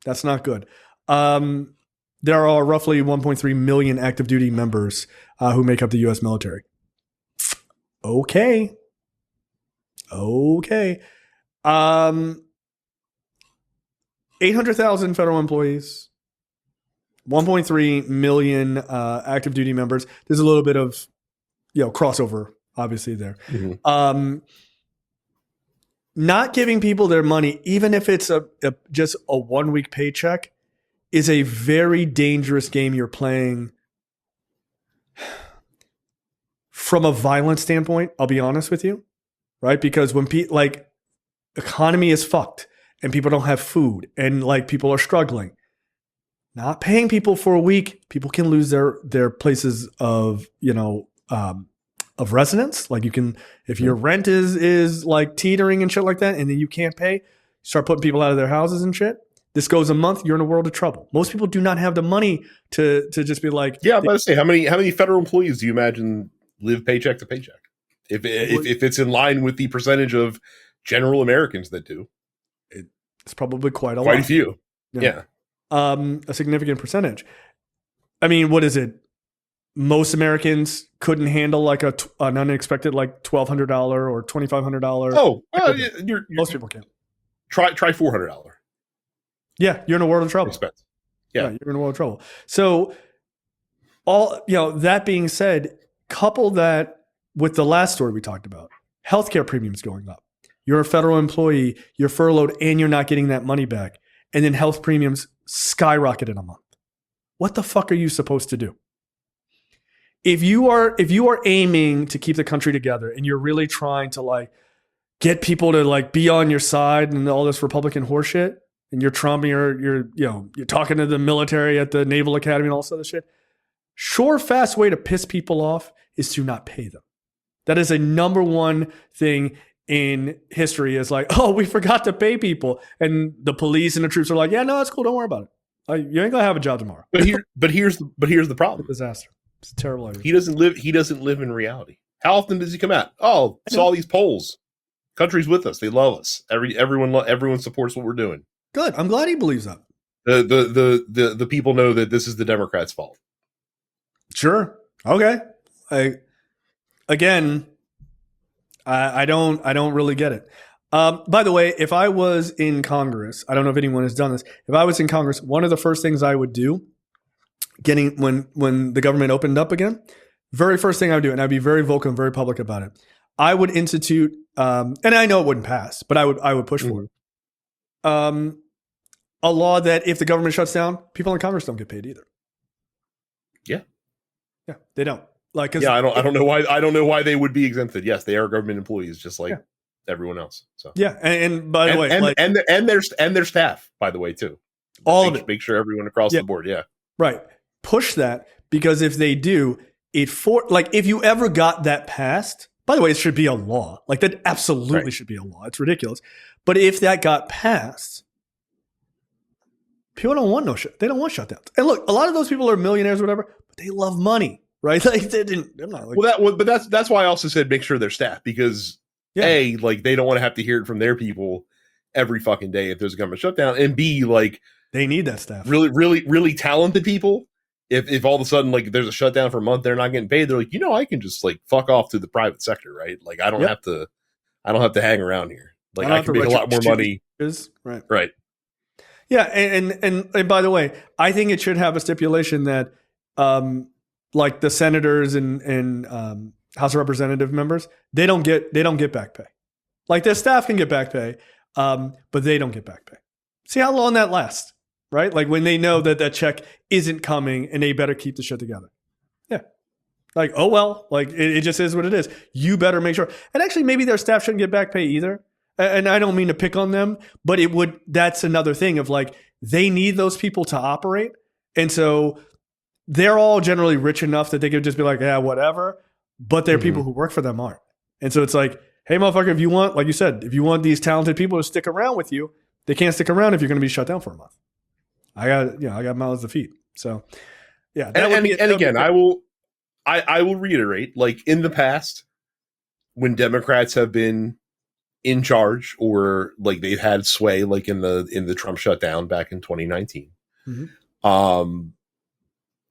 That's not good. There are roughly 1.3 million active duty members who make up the U.S. military. Okay. 800,000 federal employees, 1.3 million active duty members. There's a little bit of, crossover, obviously, there. Mm-hmm. Not giving people their money, even if it's just a 1 week paycheck, is a very dangerous game you're playing. From a violent standpoint, I'll be honest with you, right? Because when economy is fucked and people don't have food and people are struggling, not paying people for a week, people can lose their places of residence. Like, you can, if your rent is teetering and shit like that, and then you can't pay, start putting people out of their houses and shit. This goes a month, you're in a world of trouble. Most people do not have the money to just be like, yeah. I'm about to say, how many federal employees do you imagine live paycheck to paycheck? If it's in line with the percentage of general Americans that do, it's probably quite a few. Yeah. A significant percentage. I mean, what is it? Most Americans couldn't handle an unexpected $1,200 or $2,500. Oh, most people can. Try $400. Yeah, you're in a world of trouble. Expense. Yeah, you're in a world of trouble. So, that being said, couple that with the last story we talked about, healthcare premiums going up. You're a federal employee, you're furloughed, and you're not getting that money back. And then health premiums skyrocket in a month. What the fuck are you supposed to do? If you are aiming to keep the country together and you're really trying to get people to be on your side and all this Republican horseshit, and you're Trump and you're talking to the military at the Naval Academy and all this other shit, Sure, fast way to piss people off is to not pay them. That is a number one thing in history is like, oh, we forgot to pay people. And the police and the troops are like, yeah, no, it's cool. Don't worry about it. You ain't gonna have a job tomorrow. But here's the problem. It's a disaster. It's a terrible idea. He doesn't live in reality. How often does he come out? Oh, saw these polls. Country's with us. They love us. Everyone supports what we're doing. Good. I'm glad he believes that. The people know that this is the Democrats' fault. Sure. Okay. I don't really get it. By the way, if I was in Congress, I don't know if anyone has done this. If I was in Congress, one of the first things I would do, when the government opened up again, very first thing I would do, and I'd be very vocal and very public about it, I would institute, and I know it wouldn't pass, but I would push for it. A law that if the government shuts down, people in Congress don't get paid either. Yeah, they don't. Like, I don't know why they would be exempted. Yes, they are government employees, just like everyone else. So and by the way, and their staff, by the way, too. All of it. Make sure everyone across the board. Yeah, right. Push that, because if they do, if you ever got that passed, by the way, it should be a law. Like, that absolutely should be a law. It's ridiculous. But if that got passed, people don't want they don't want shutdowns. And look, a lot of those people are millionaires or whatever, but they love money, right? Like, they're not like, but that's why I also said make sure they're staff, because A, like, they don't want to have to hear it from their people every fucking day if there's a government shutdown, and B, like, they need that staff. Really, really, really talented people. If all of a sudden, like, there's a shutdown for a month, they're not getting paid. They're like, I can just, like, fuck off to the private sector, right? Like, I don't have to hang around here. Like, I can make a lot more money. Right. Yeah, and by the way, I think it should have a stipulation that, like, the senators and House of Representative members, they don't get back pay. Like, their staff can get back pay, but they don't get back pay. See how long that lasts, right? Like, when they know that check isn't coming and they better keep the shit together. Yeah. Like, oh, well, like, it just is what it is. You better make sure. And actually, maybe their staff shouldn't get back pay either. And I don't mean to pick on them, but that's another thing of, like, they need those people to operate. And so they're all generally rich enough that they could just be like, yeah, whatever. But there are people who work for them aren't. And so it's like, hey, motherfucker, if you want, like you said, if you want these talented people to stick around with you, they can't stick around if you're going to be shut down for a month. I got mouths to feed. So, yeah. I will reiterate, like, in the past, when Democrats have been in charge, or like they've had sway, like in the Trump shutdown back in 2019,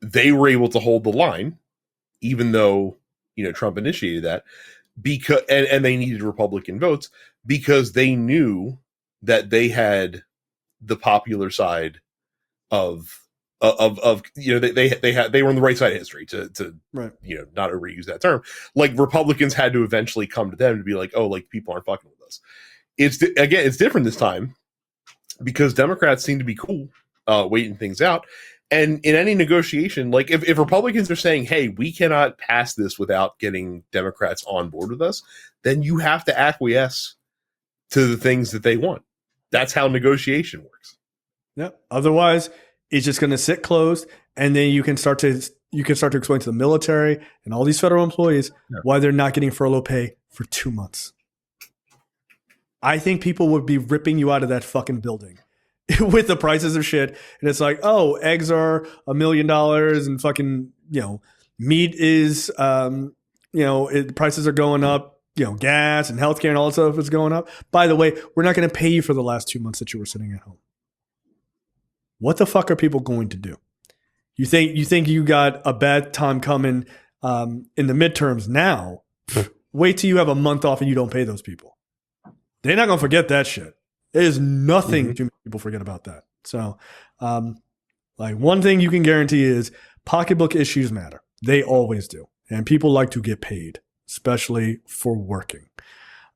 they were able to hold the line, even though Trump initiated that, because and they needed Republican votes, because they knew that they had the popular side of they were on the right side of history, to not overuse that term. Like, Republicans had to eventually come to them to be like, oh, like, people aren't fucking with us. It's different this time, because Democrats seem to be cool, waiting things out. And in any negotiation, like, if Republicans are saying, hey, we cannot pass this without getting Democrats on board with us, then you have to acquiesce to the things that they want. That's how negotiation works. Yeah. Otherwise, it's just going to sit closed, and then you can start to explain to the military and all these federal employees why they're not getting furlough pay for 2 months. I think people would be ripping you out of that fucking building with the prices of shit. And it's like, oh, eggs are $1 million, and fucking, meat is, prices are going up, gas and healthcare and all that stuff is going up. By the way, we're not going to pay you for the last 2 months that you were sitting at home. What the fuck are people going to do? You think you got a bad time coming in the midterms now? Wait till you have a month off and you don't pay those people. They're not going to forget that shit. There's nothing to make people forget about that. So, like, one thing you can guarantee is pocketbook issues matter. They always do. And people like to get paid, especially for working.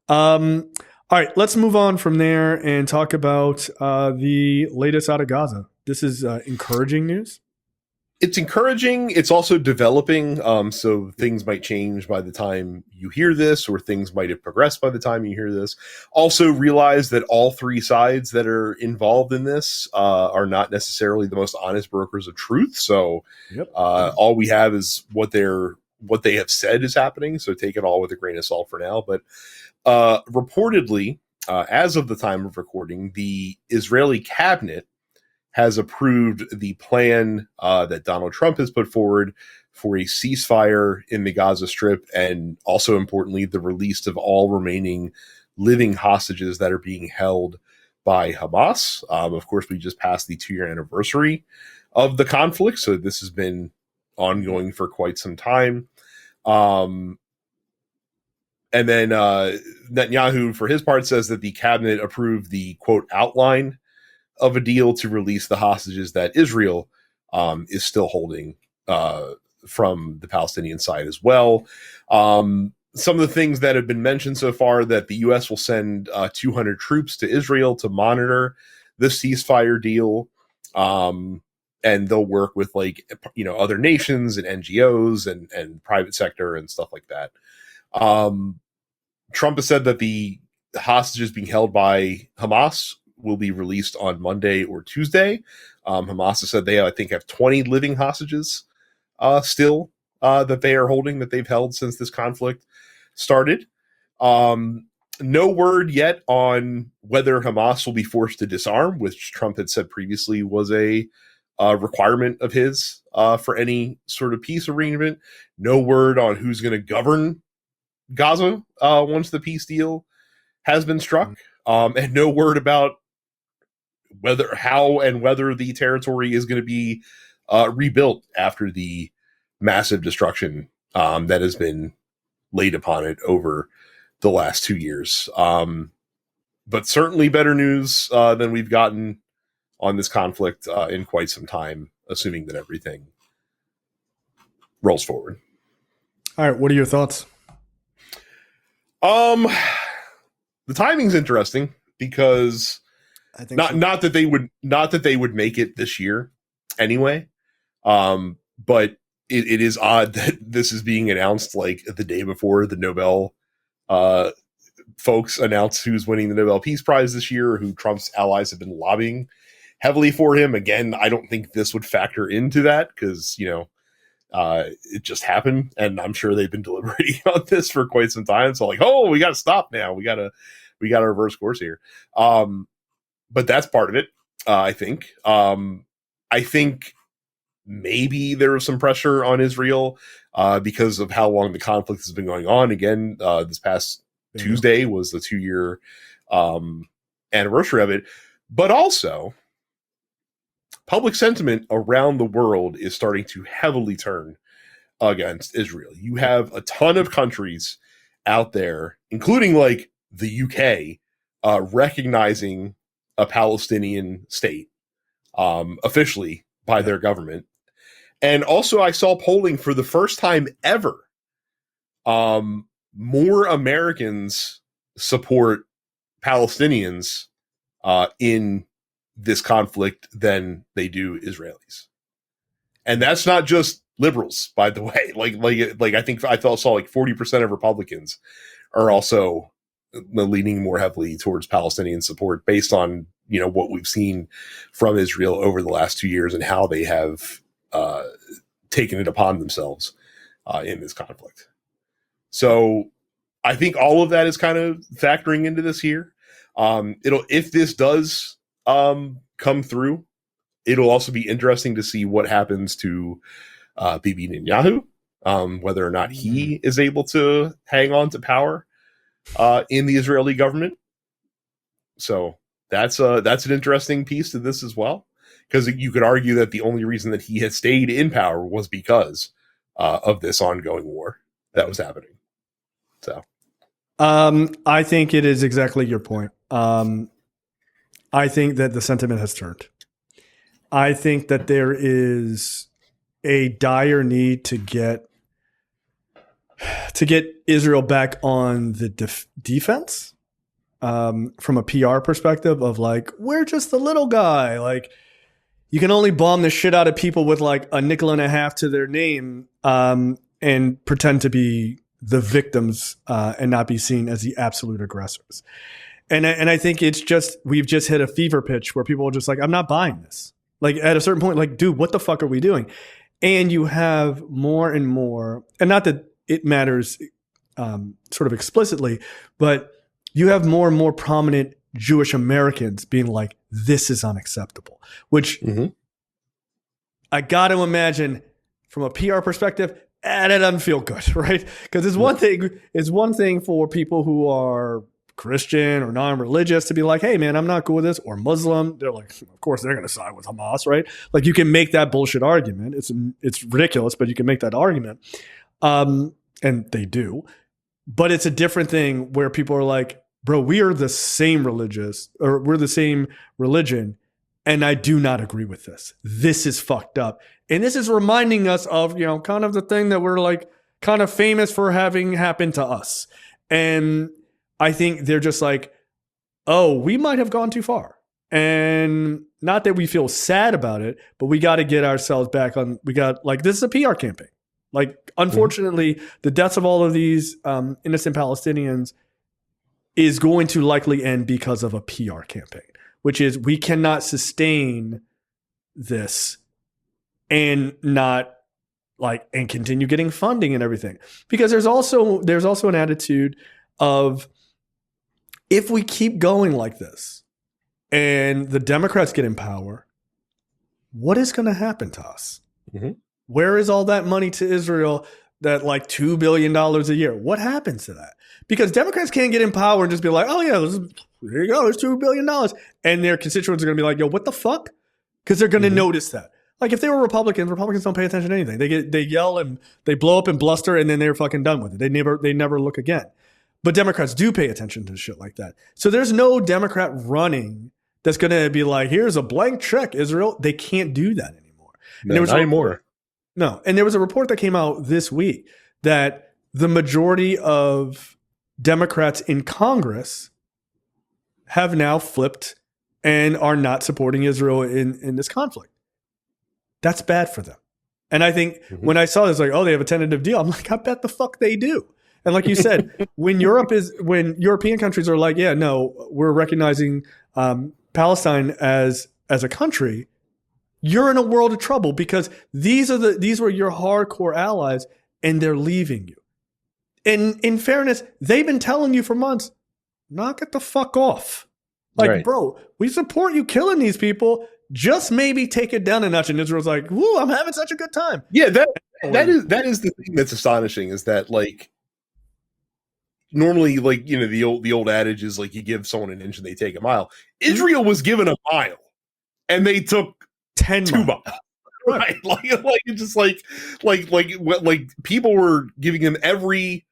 All right, let's move on from there and talk about the latest out of Gaza. This is encouraging news. It's encouraging. It's also developing. So things might change by the time you hear this, or things might have progressed by the time you hear this. Also realize that all three sides that are involved in this are not necessarily the most honest brokers of truth. So all we have is what they have said is happening. So take it all with a grain of salt for now. But reportedly, as of the time of recording, the Israeli cabinet has approved the plan that Donald Trump has put forward for a ceasefire in the Gaza Strip, and also importantly, the release of all remaining living hostages that are being held by Hamas. Of course, we just passed the 2-year anniversary of the conflict, so this has been ongoing for quite some time. And then Netanyahu, for his part, says that the cabinet approved the, quote, outline of a deal to release the hostages that Israel is still holding from the Palestinian side as well. Some of the things that have been mentioned so far, that the U.S. will send 200 troops to Israel to monitor the ceasefire deal. And they'll work with other nations and NGOs and private sector and stuff like that. Trump has said that the hostages being held by Hamas will be released on Monday or Tuesday. Hamas has said they, I think, have 20 living hostages still that they are holding, that they've held since this conflict started. No word yet on whether Hamas will be forced to disarm, which Trump had said previously was a requirement of his for any sort of peace arrangement. No word on who's going to govern Gaza once the peace deal has been struck. And no word about whether the territory is going to be rebuilt after the massive destruction that has been laid upon it over the last 2 years. But certainly better news than we've gotten on this conflict in quite some time, assuming that everything rolls forward. All right, what are your thoughts? The timing's interesting because I think not that they would make it this year anyway. But it is odd that this is being announced like the day before the Nobel folks announce who's winning the Nobel Peace Prize this year, who Trump's allies have been lobbying heavily for him. Again, I don't think this would factor into that because, it just happened, and I'm sure they've been deliberating on this for quite some time. So we got to stop now. We got to reverse course here. But that's part of it. I think maybe there was some pressure on Israel because of how long the conflict has been going on. Again, this past Tuesday was the 2-year anniversary of it. But also, public sentiment around the world is starting to heavily turn against Israel. You have a ton of countries out there, including the UK, recognizing a Palestinian state officially by their government. And also I saw polling for the first time ever. More Americans support Palestinians in this conflict than they do Israelis. And that's not just liberals, by the way. I think I saw 40% of Republicans are also leaning more heavily towards Palestinian support based on, what we've seen from Israel over the last 2 years and how they have taken it upon themselves in this conflict. So I think all of that is kind of factoring into this here. If this does come through, it'll also be interesting to see what happens to Bibi Netanyahu, whether or not he is able to hang on to power in the Israeli government. So that's an interesting piece to this as well, because you could argue that the only reason that he had stayed in power was because of this ongoing war that was happening. So, I think it is exactly your point. I think that the sentiment has turned. I think that there is a dire need to get Israel back on the defense from a PR perspective of we're just the little guy. you can only bomb the shit out of people with like a nickel and a half to their name, and pretend to be the victims, and not be seen as the absolute aggressors. And I think it's just, we've just hit a fever pitch where people are just like, I'm not buying this. Like at a certain point, like, dude, what the fuck are we doing? And you have more and more, and not that it matters sort of explicitly, but you have more and more prominent Jewish Americans being like, this is unacceptable, which I got to imagine from a PR perspective, that doesn't feel good, right? Because it's one thing for people who are Christian or non-religious to be like, hey man, I'm not cool with this, or Muslim. They're like, of course they're going to side with Hamas, right? Like you can make that bullshit argument. It's ridiculous, but you can make that argument. And they do. But it's a different thing where people are like, bro, we are the same we're the same religion, and I do not agree with this. This is fucked up. And this is reminding us of, kind of the thing that we're like kind of famous for having happened to us. And I think they're just like, oh, we might have gone too far. And not that we feel sad about it, but we got to get ourselves back on. This is a PR campaign. Like, unfortunately, the deaths of all of these innocent Palestinians is going to likely end because of a PR campaign, which is we cannot sustain this and not and continue getting funding and everything. Because there's also an attitude of, if we keep going like this and the Democrats get in power, what is going to happen to us? Mm-hmm. Where is all that money to Israel, that like $2 billion a year? What happens to that? Because Democrats can't get in power and just be like, oh yeah, there you go, there's $2 billion. And their constituents are going to be like, yo, what the fuck? Because they're going to notice that. Like if they were Republicans don't pay attention to anything. They yell and they blow up and bluster, and then they're fucking done with it. They never look again. But Democrats do pay attention to shit like that. So there's no Democrat running that's going to be like, here's a blank check, Israel. They can't do that anymore. No, not anymore. No. And there was a report that came out this week that the majority of Democrats in Congress have now flipped and are not supporting Israel in this conflict. That's bad for them. And I think when I saw this, like, oh, they have a tentative deal, I'm like, I bet the fuck they do. And like you said, when European countries are like, yeah, no, we're recognizing Palestine as a country, you're in a world of trouble, because these were your hardcore allies, and they're leaving you. And in fairness, they've been telling you for months, knock it the fuck off. Like, right. Bro, we support you killing these people. Just maybe take it down a notch. And Israel's like, woo, I'm having such a good time. Yeah, that is the thing that's astonishing, is that like normally, like, the old adage is like, you give someone an inch and they take a mile. Israel was given a mile and they took 2 miles. Right. Like it's just like people were giving him every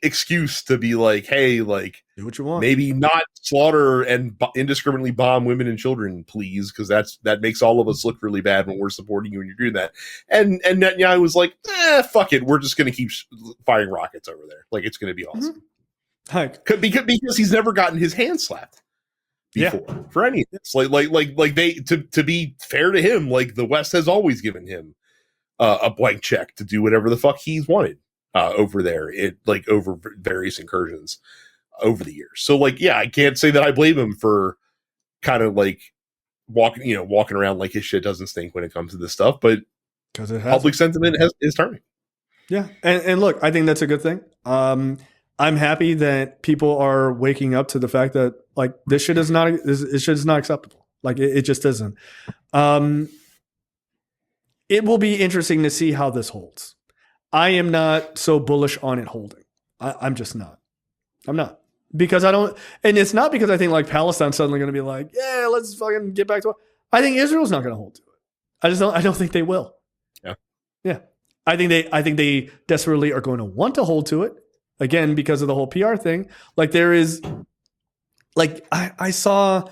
excuse to be like, hey, like, do what you want. Maybe not slaughter and indiscriminately bomb women and children, please, because that makes all of us look really bad when we're supporting you and you're doing that. And Netanyahu was like, fuck it, we're just going to keep firing rockets over there. Like, it's going to be awesome. Mm-hmm. Because he's never gotten his hand slapped before for any of this. Like they, to be fair to him, like the West has always given him a blank check to do whatever the fuck he's wanted over there, over various incursions over the years. So like, yeah, I can't say that I blame him for kind of like walking around like his shit doesn't stink when it comes to this stuff, but because public sentiment is turning. Yeah. And look, I think that's a good thing. I'm happy that people are waking up to the fact that like this shit is not acceptable. Like it just isn't. It will be interesting to see how this holds. I am not so bullish on it holding. I'm just not. I'm not. Because I don't, and it's not because I think like Palestine's suddenly going to be like, yeah, let's fucking get back to it. I think Israel's not going to hold to it. I don't think they will. Yeah. Yeah. I think they desperately are going to want to hold to it, again, because of the whole PR thing. Like there is, like I saw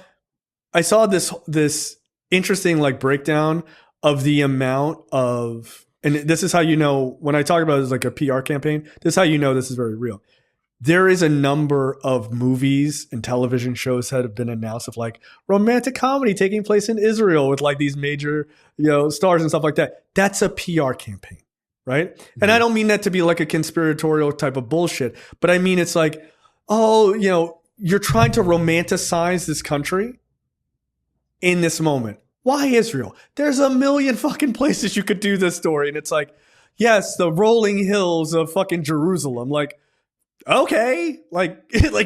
this interesting like breakdown of the amount of, and this is how you know, when I talk about it as like a PR campaign, this is how you know this is very real. there is a number of movies and television shows that have been announced of like romantic comedy taking place in Israel with like these major, stars and stuff like that. That's a PR campaign, right? Mm-hmm. And I don't mean that to be like a conspiratorial type of bullshit, but I mean it's like, oh, you're trying to romanticize this country in this moment. Why Israel? There's a million fucking places you could do this story. And it's like, yes, the rolling hills of fucking Jerusalem. Like, okay, like,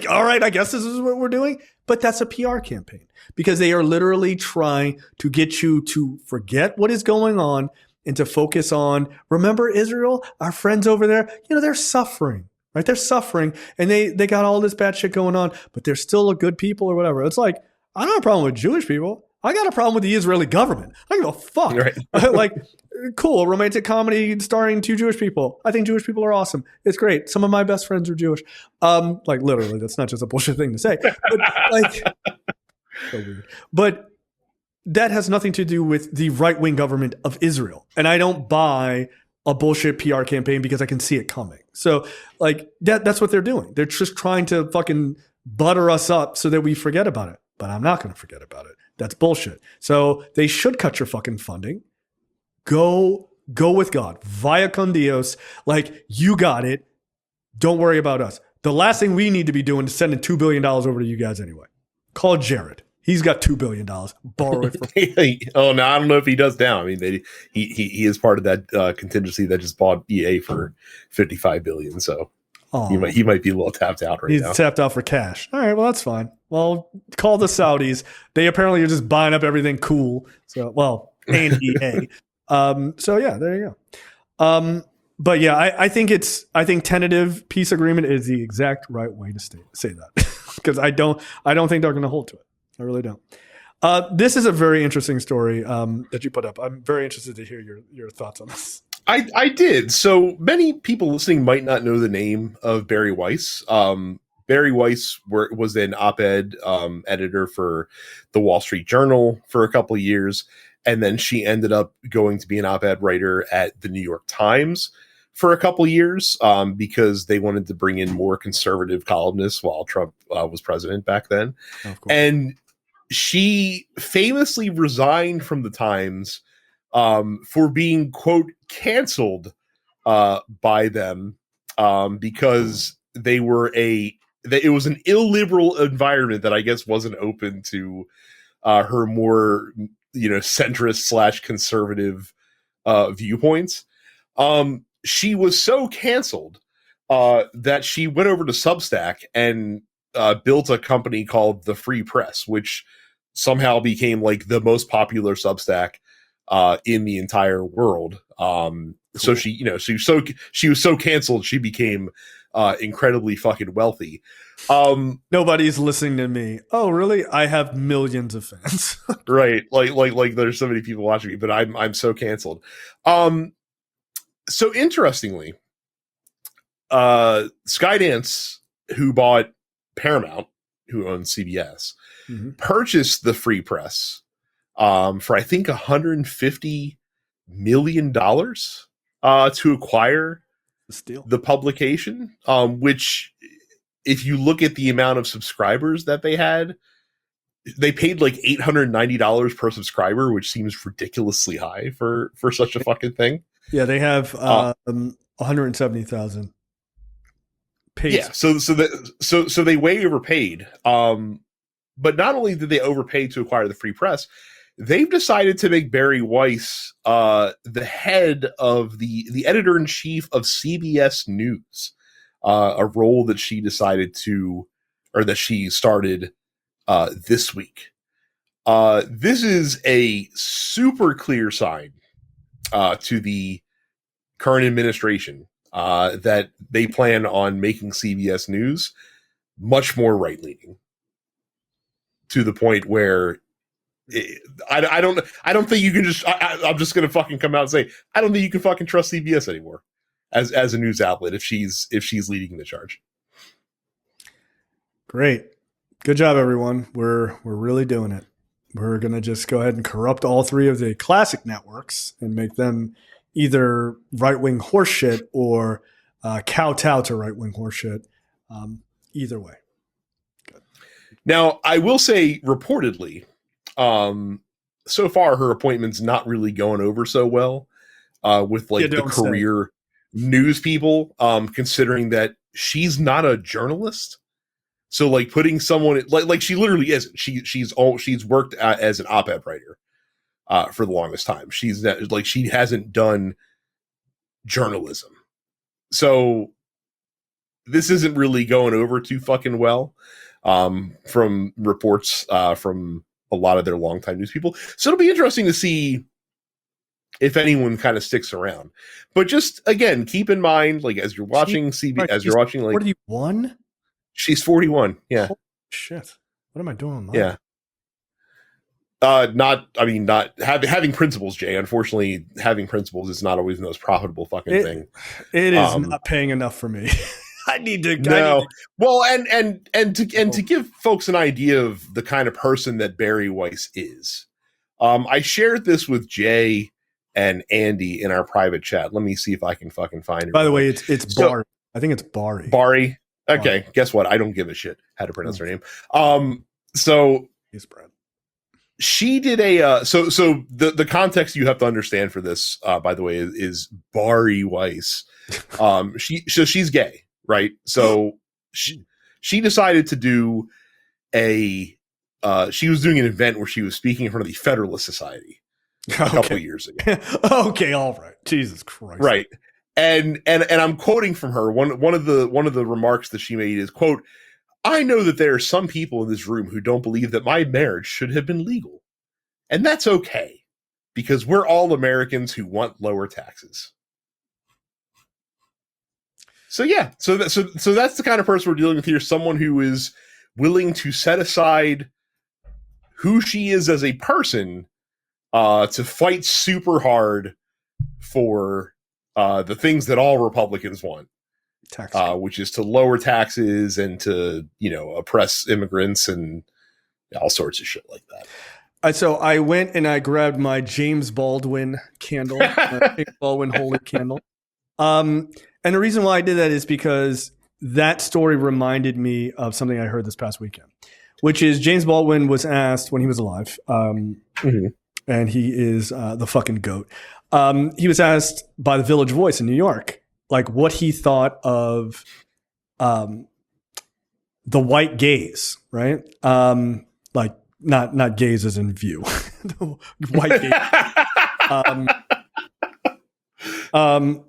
all right, I guess this is what we're doing. But that's a PR campaign because they are literally trying to get you to forget what is going on and to focus on, remember Israel, our friends over there, they're suffering, right? They're suffering and they got all this bad shit going on, but they're still a good people or whatever. It's like, I don't have a problem with Jewish people. I got a problem with the Israeli government. I don't give a fuck. Right. Like, cool, romantic comedy starring 2 Jewish people. I think Jewish people are awesome. It's great. Some of my best friends are Jewish. Like literally, that's not just a bullshit thing to say. But like, so weird. But that has nothing to do with the right-wing government of Israel. And I don't buy a bullshit PR campaign because I can see it coming. So like that's what they're doing. They're just trying to fucking butter us up so that we forget about it. But I'm not going to forget about it. That's bullshit. So they should cut your fucking funding. Go with God. Via con Dios. Like, you got it. Don't worry about us. The last thing we need to be doing is sending $2 billion over to you guys anyway. Call Jared. He's got $2 billion. Borrow it from Oh, no, I don't know if he does now. I mean, he is part of that contingency that just bought EA for $55 billion. So he might be a little tapped out right now. He's tapped out for cash. All right, well, that's fine. Well, call the Saudis. They apparently are just buying up everything cool. So, and EA. So yeah, there you go. But yeah, I think tentative peace agreement is the exact right way to say that because I don't think they're going to hold to it. I really don't. This is a very interesting story that you put up. I'm very interested to hear your thoughts on this. I did. So many people listening might not know the name of Bari Weiss. Bari Weiss was an op-ed editor for the Wall Street Journal for a couple of years. And then she ended up going to be an op-ed writer at the New York Times for a couple of years because they wanted to bring in more conservative columnists while Trump was president back then. And she famously resigned from the Times for being, quote, canceled by them because it was an illiberal environment that I guess wasn't open to her more centrist / conservative viewpoints. She was so canceled that she went over to Substack and built a company called The Free Press, which somehow became like the most popular Substack in the entire world. Cool. So she was so canceled she became incredibly fucking wealthy. Nobody's listening to me. Oh, really? I have millions of fans. Right. Like there's so many people watching me, but I'm so canceled. So interestingly, Skydance, who bought Paramount, who owns CBS, purchased the Free Press for I think $150 million to acquire the publication, which, if you look at the amount of subscribers that they had, they paid like $890 per subscriber, which seems ridiculously high for such a fucking thing. Yeah, they have 170,000 paid. Yeah, so they way overpaid. But not only did they overpay to acquire the Free Press, they've decided to make Bari Weiss the head of the editor-in-chief of CBS News, a role that she started this week. This is a super clear sign to the current administration that they plan on making CBS News much more right-leaning, to the point where I don't think you can just. I'm just going to fucking come out and say I don't think you can fucking trust CBS anymore as a news outlet if she's leading the charge. Great, good job, everyone. We're really doing it. We're going to just go ahead and corrupt all 3 of the classic networks and make them either right-wing horseshit or kowtow to right-wing horseshit. Either way. Now, I will say, reportedly, so far her appointment's not really going over so well with like the career news people, considering that she's not a journalist. So like putting someone like she literally isn't. She's worked as an op-ed writer for the longest time. She's like she hasn't done journalism. So this isn't really going over too fucking well from reports from a lot of their longtime news people. So it'll be interesting to see if anyone kind of sticks around. But just again, keep in mind, like as you're watching you're watching like 41. She's 41. Yeah. Holy shit. What am I doing? Yeah. Not having principles, Jay. Unfortunately, having principles is not always the most profitable fucking thing. It is not paying enough for me. I need to. Well, and to give folks an idea of the kind of person that Bari Weiss is, I shared this with Jay and Andy in our private chat. Let me see if I can fucking find it. By the way, it's Bari. I think it's Bari. Bari. Okay, guess what? I don't give a shit how to pronounce her name. So she did a so the context you have to understand for this, by the way, is Bari Weiss. She's gay, right? So she decided to do she was doing an event where she was speaking in front of the Federalist Society a couple of years ago. Okay, all right. Jesus Christ. Right. And I'm quoting from her. One of the remarks that she made is, quote, "I know that there are some people in this room who don't believe that my marriage should have been legal. And that's okay, because we're all Americans who want lower taxes." So yeah, so that's the kind of person we're dealing with here. Someone who is willing to set aside who she is as a person to fight super hard for the things that all Republicans want, which is to lower taxes and to, oppress immigrants and all sorts of shit like that. So I went and I grabbed my James Baldwin candle, James Baldwin holy candle. And the reason why I did that is because that story reminded me of something I heard this past weekend, which is James Baldwin was asked when he was alive, and he is the fucking GOAT. He was asked by the Village Voice in New York, like what he thought of the white gaze, right? Like not gaze as in view, the white gaze.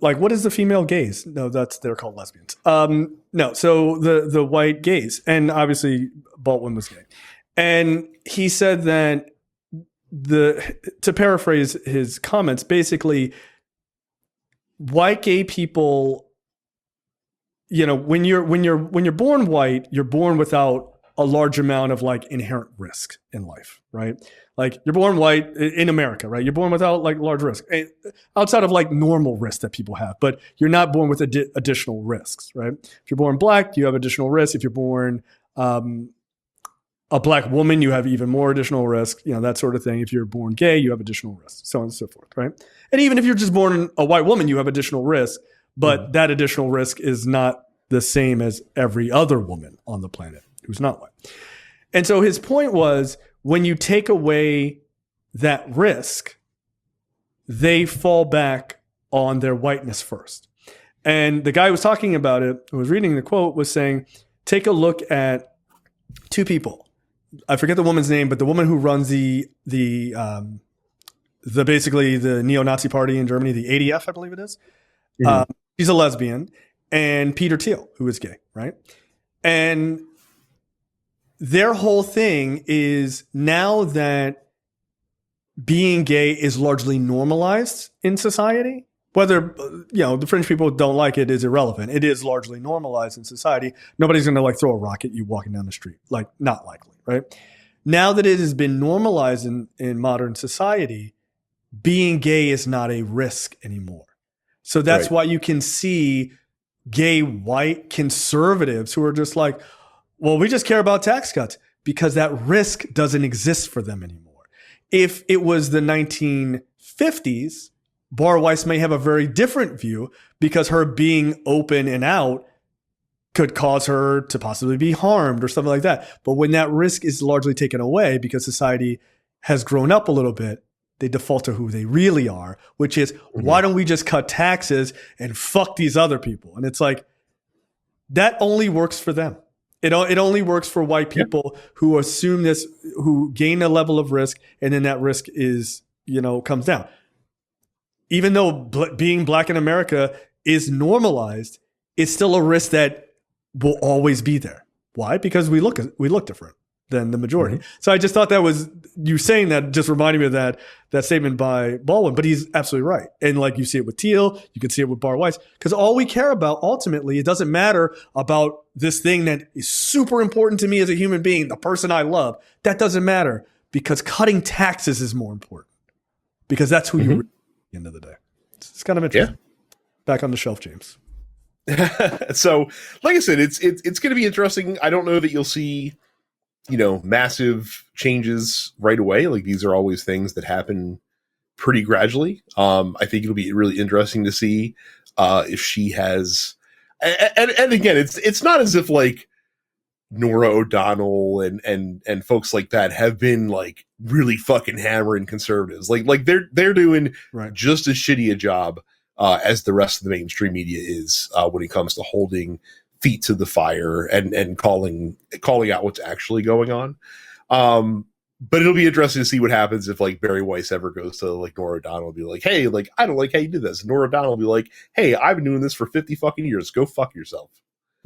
Like what is the female gaze? No, they're called lesbians. No, so the white gaze, and obviously Baldwin was gay, and he said that. To paraphrase his comments, basically, white gay people, when you're born white, you're born without a large amount of like inherent risk in life, right? Like you're born white in America, right? You're born without like large risk outside of like normal risk that people have, but you're not born with additional risks, right? If you're born black, you have additional risks. If you're born a black woman, you have even more additional risk, that sort of thing. If you're born gay, you have additional risks, so on and so forth, right? And even if you're just born a white woman, you have additional risk, but that additional risk is not the same as every other woman on the planet who's not white. And so his point was, when you take away that risk, they fall back on their whiteness first. And the guy who was talking about it, who was reading the quote, was saying, take a look at two people. I forget the woman's name, but the woman who runs the basically the neo-Nazi party in Germany, the ADF, I believe it is. She's a lesbian, and Peter Thiel, who is gay, right? And their whole thing is, now that being gay is largely normalized in society, whether the French people don't like it is irrelevant. It is largely normalized in society. Nobody's going to like throw a rock at you walking down the street, like not likely, right? Now that it has been normalized in modern society, being gay is not a risk anymore. So that's why you can see gay white conservatives who are just like, well, we just care about tax cuts, because that risk doesn't exist for them anymore. If it was the 1950s, Bari Weiss may have a very different view, because her being open and out could cause her to possibly be harmed or something like that. But when that risk is largely taken away because society has grown up a little bit, they default to who they really are, which is, why don't we just cut taxes and fuck these other people? And it's like, that only works for them. It only works for white people who assume this, who gain a level of risk, and then that risk is, comes down. Even though being black in America is normalized, it's still a risk that will always be there. Why? Because we look different than the majority. So I just thought that was, you saying that just reminded me of that statement by Baldwin, but he's absolutely right. And like, you see it with Teal, you can see it with Bar Weiss, because all we care about ultimately, it doesn't matter about this thing that is super important to me as a human being, the person I love. That doesn't matter, because cutting taxes is more important, because that's who you are at the end of the day. It's kind of interesting. Back on the shelf, James. So like I said, it's going to be interesting. I don't know that you'll see, massive changes right away. Like, these are always things that happen pretty gradually. I think it'll be really interesting to see if she has, and again, it's not as if like Norah O'Donnell and folks like that have been like really fucking hammering conservatives. Like they're doing just as shitty a job as the rest of the mainstream media is when it comes to holding feet to the fire and calling out what's actually going on. But it'll be interesting to see what happens if like Bari Weiss ever goes to like Norah O'Donnell and be like, hey, like, I don't like how you did this. And Norah O'Donnell will be like, hey, I've been doing this for 50 fucking years. Go fuck yourself.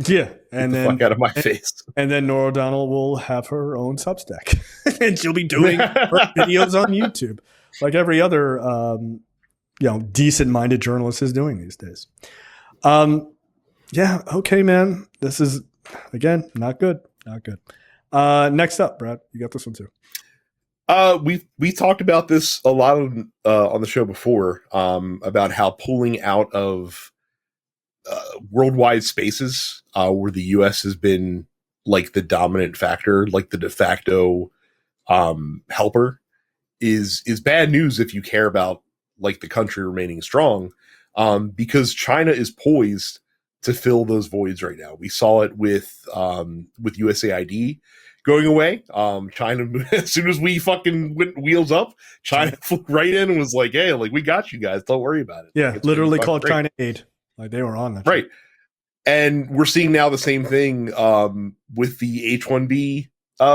Yeah. And then fuck out of my face. And then Norah O'Donnell will have her own Substack and she'll be doing her videos on YouTube like every other, decent minded journalist is doing these days. Yeah. Okay, man. This is, again, not good. Not good. Next up, Brad, you got this one too. We talked about this a lot on the show before, about how pulling out of worldwide spaces where the U.S. has been like the dominant factor, like the de facto helper, is bad news if you care about like the country remaining strong, because China is poised to fill those voids right now. We saw it with USAID going away. China, as soon as we fucking went wheels up, China flew right in and was like, hey, like, we got you guys. Don't worry about it. Yeah, like, literally called great. China Aid. Like, they were on that. Right. Shit. And we're seeing now the same thing with the H-1B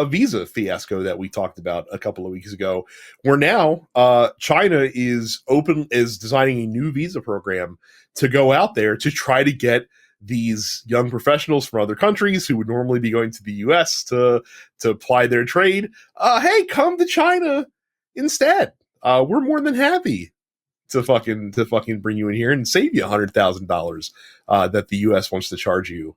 visa fiasco that we talked about a couple of weeks ago, where now China is designing a new visa program to go out there to try to get these young professionals from other countries who would normally be going to the US to apply their trade. Hey, come to China instead. We're more than happy to fucking bring you in here and save you $100,000 that the US wants to charge you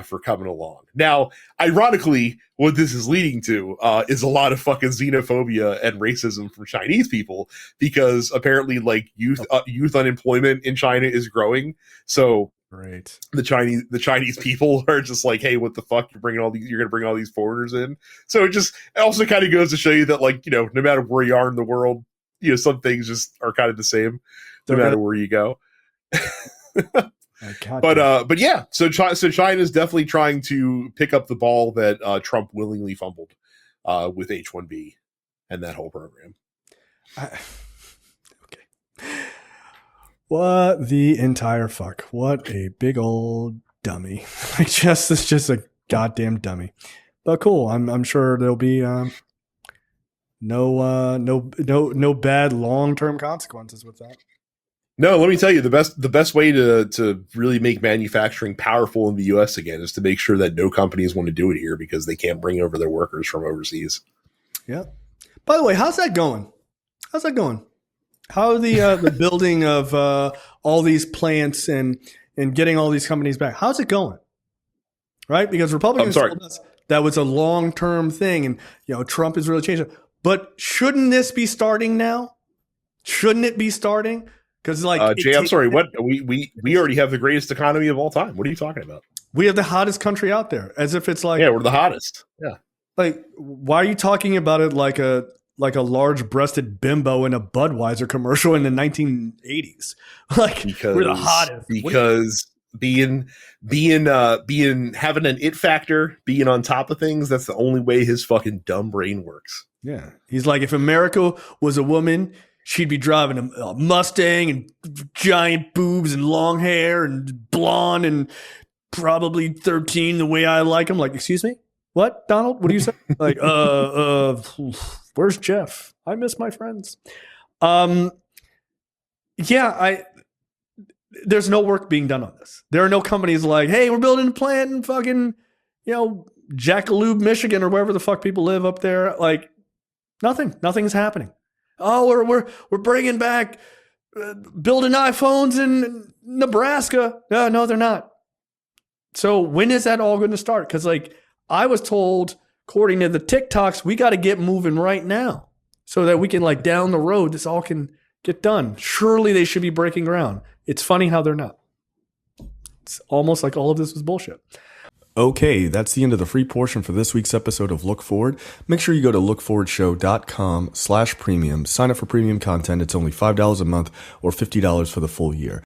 for coming along. Now, ironically, what this is leading to is a lot of fucking xenophobia and racism from Chinese people, because apparently, like, youth unemployment in China is growing. So great. The Chinese people are just like, hey, what the fuck? You're going to bring all these foreigners in. So it also kind of goes to show you that, like, no matter where you are in the world, some things just are kind of the same, no matter where you go. But yeah, so China is definitely trying to pick up the ball that Trump willingly fumbled with H-1B and that whole program. Okay. What the entire fuck? What a big old dummy! It's just a goddamn dummy. But cool. I'm sure there'll be no bad long-term consequences with that. No, let me tell you, the best way to really make manufacturing powerful in the U.S. again is to make sure that no companies want to do it here because they can't bring over their workers from overseas. Yeah. By the way, how's that going? How are the building of all these plants and getting all these companies back? How's it going? Right? Because Republicans told us that was a long-term thing, and Trump is really changing. But shouldn't this be starting now? Shouldn't it be starting? Because Jay, I'm sorry. What we already have the greatest economy of all time. What are you talking about? We have the hottest country out there, as if it's like, yeah, we're the hottest. Yeah. Like, why are you talking about it like a large-breasted bimbo in a Budweiser commercial in the 1980s? Like, we're the hottest. Because being having an it factor, being on top of things. That's the only way his fucking dumb brain works. Yeah. He's like, if America was a woman, she'd be driving a Mustang and giant boobs and long hair and blonde and probably 13 the way I like him. Like, excuse me? What, Donald? What do you say? Like, where's Jeff? I miss my friends. There's no work being done on this. There are no companies like, hey, we're building a plant in fucking, Jackalope, Michigan, or wherever the fuck people live up there. Like, nothing's happening. Oh, we're bringing back building iPhones in Nebraska. No, they're not. So when is that all going to start? Because I was told, according to the TikToks, we got to get moving right now so that we can down the road, this all can get done. Surely they should be breaking ground. It's funny how they're not. It's almost like all of this was bullshit. Okay, that's the end of the free portion for this week's episode of Look Forward. Make sure you go to lookforwardshow.com/premium. Sign up for premium content. It's only $5 a month or $50 for the full year.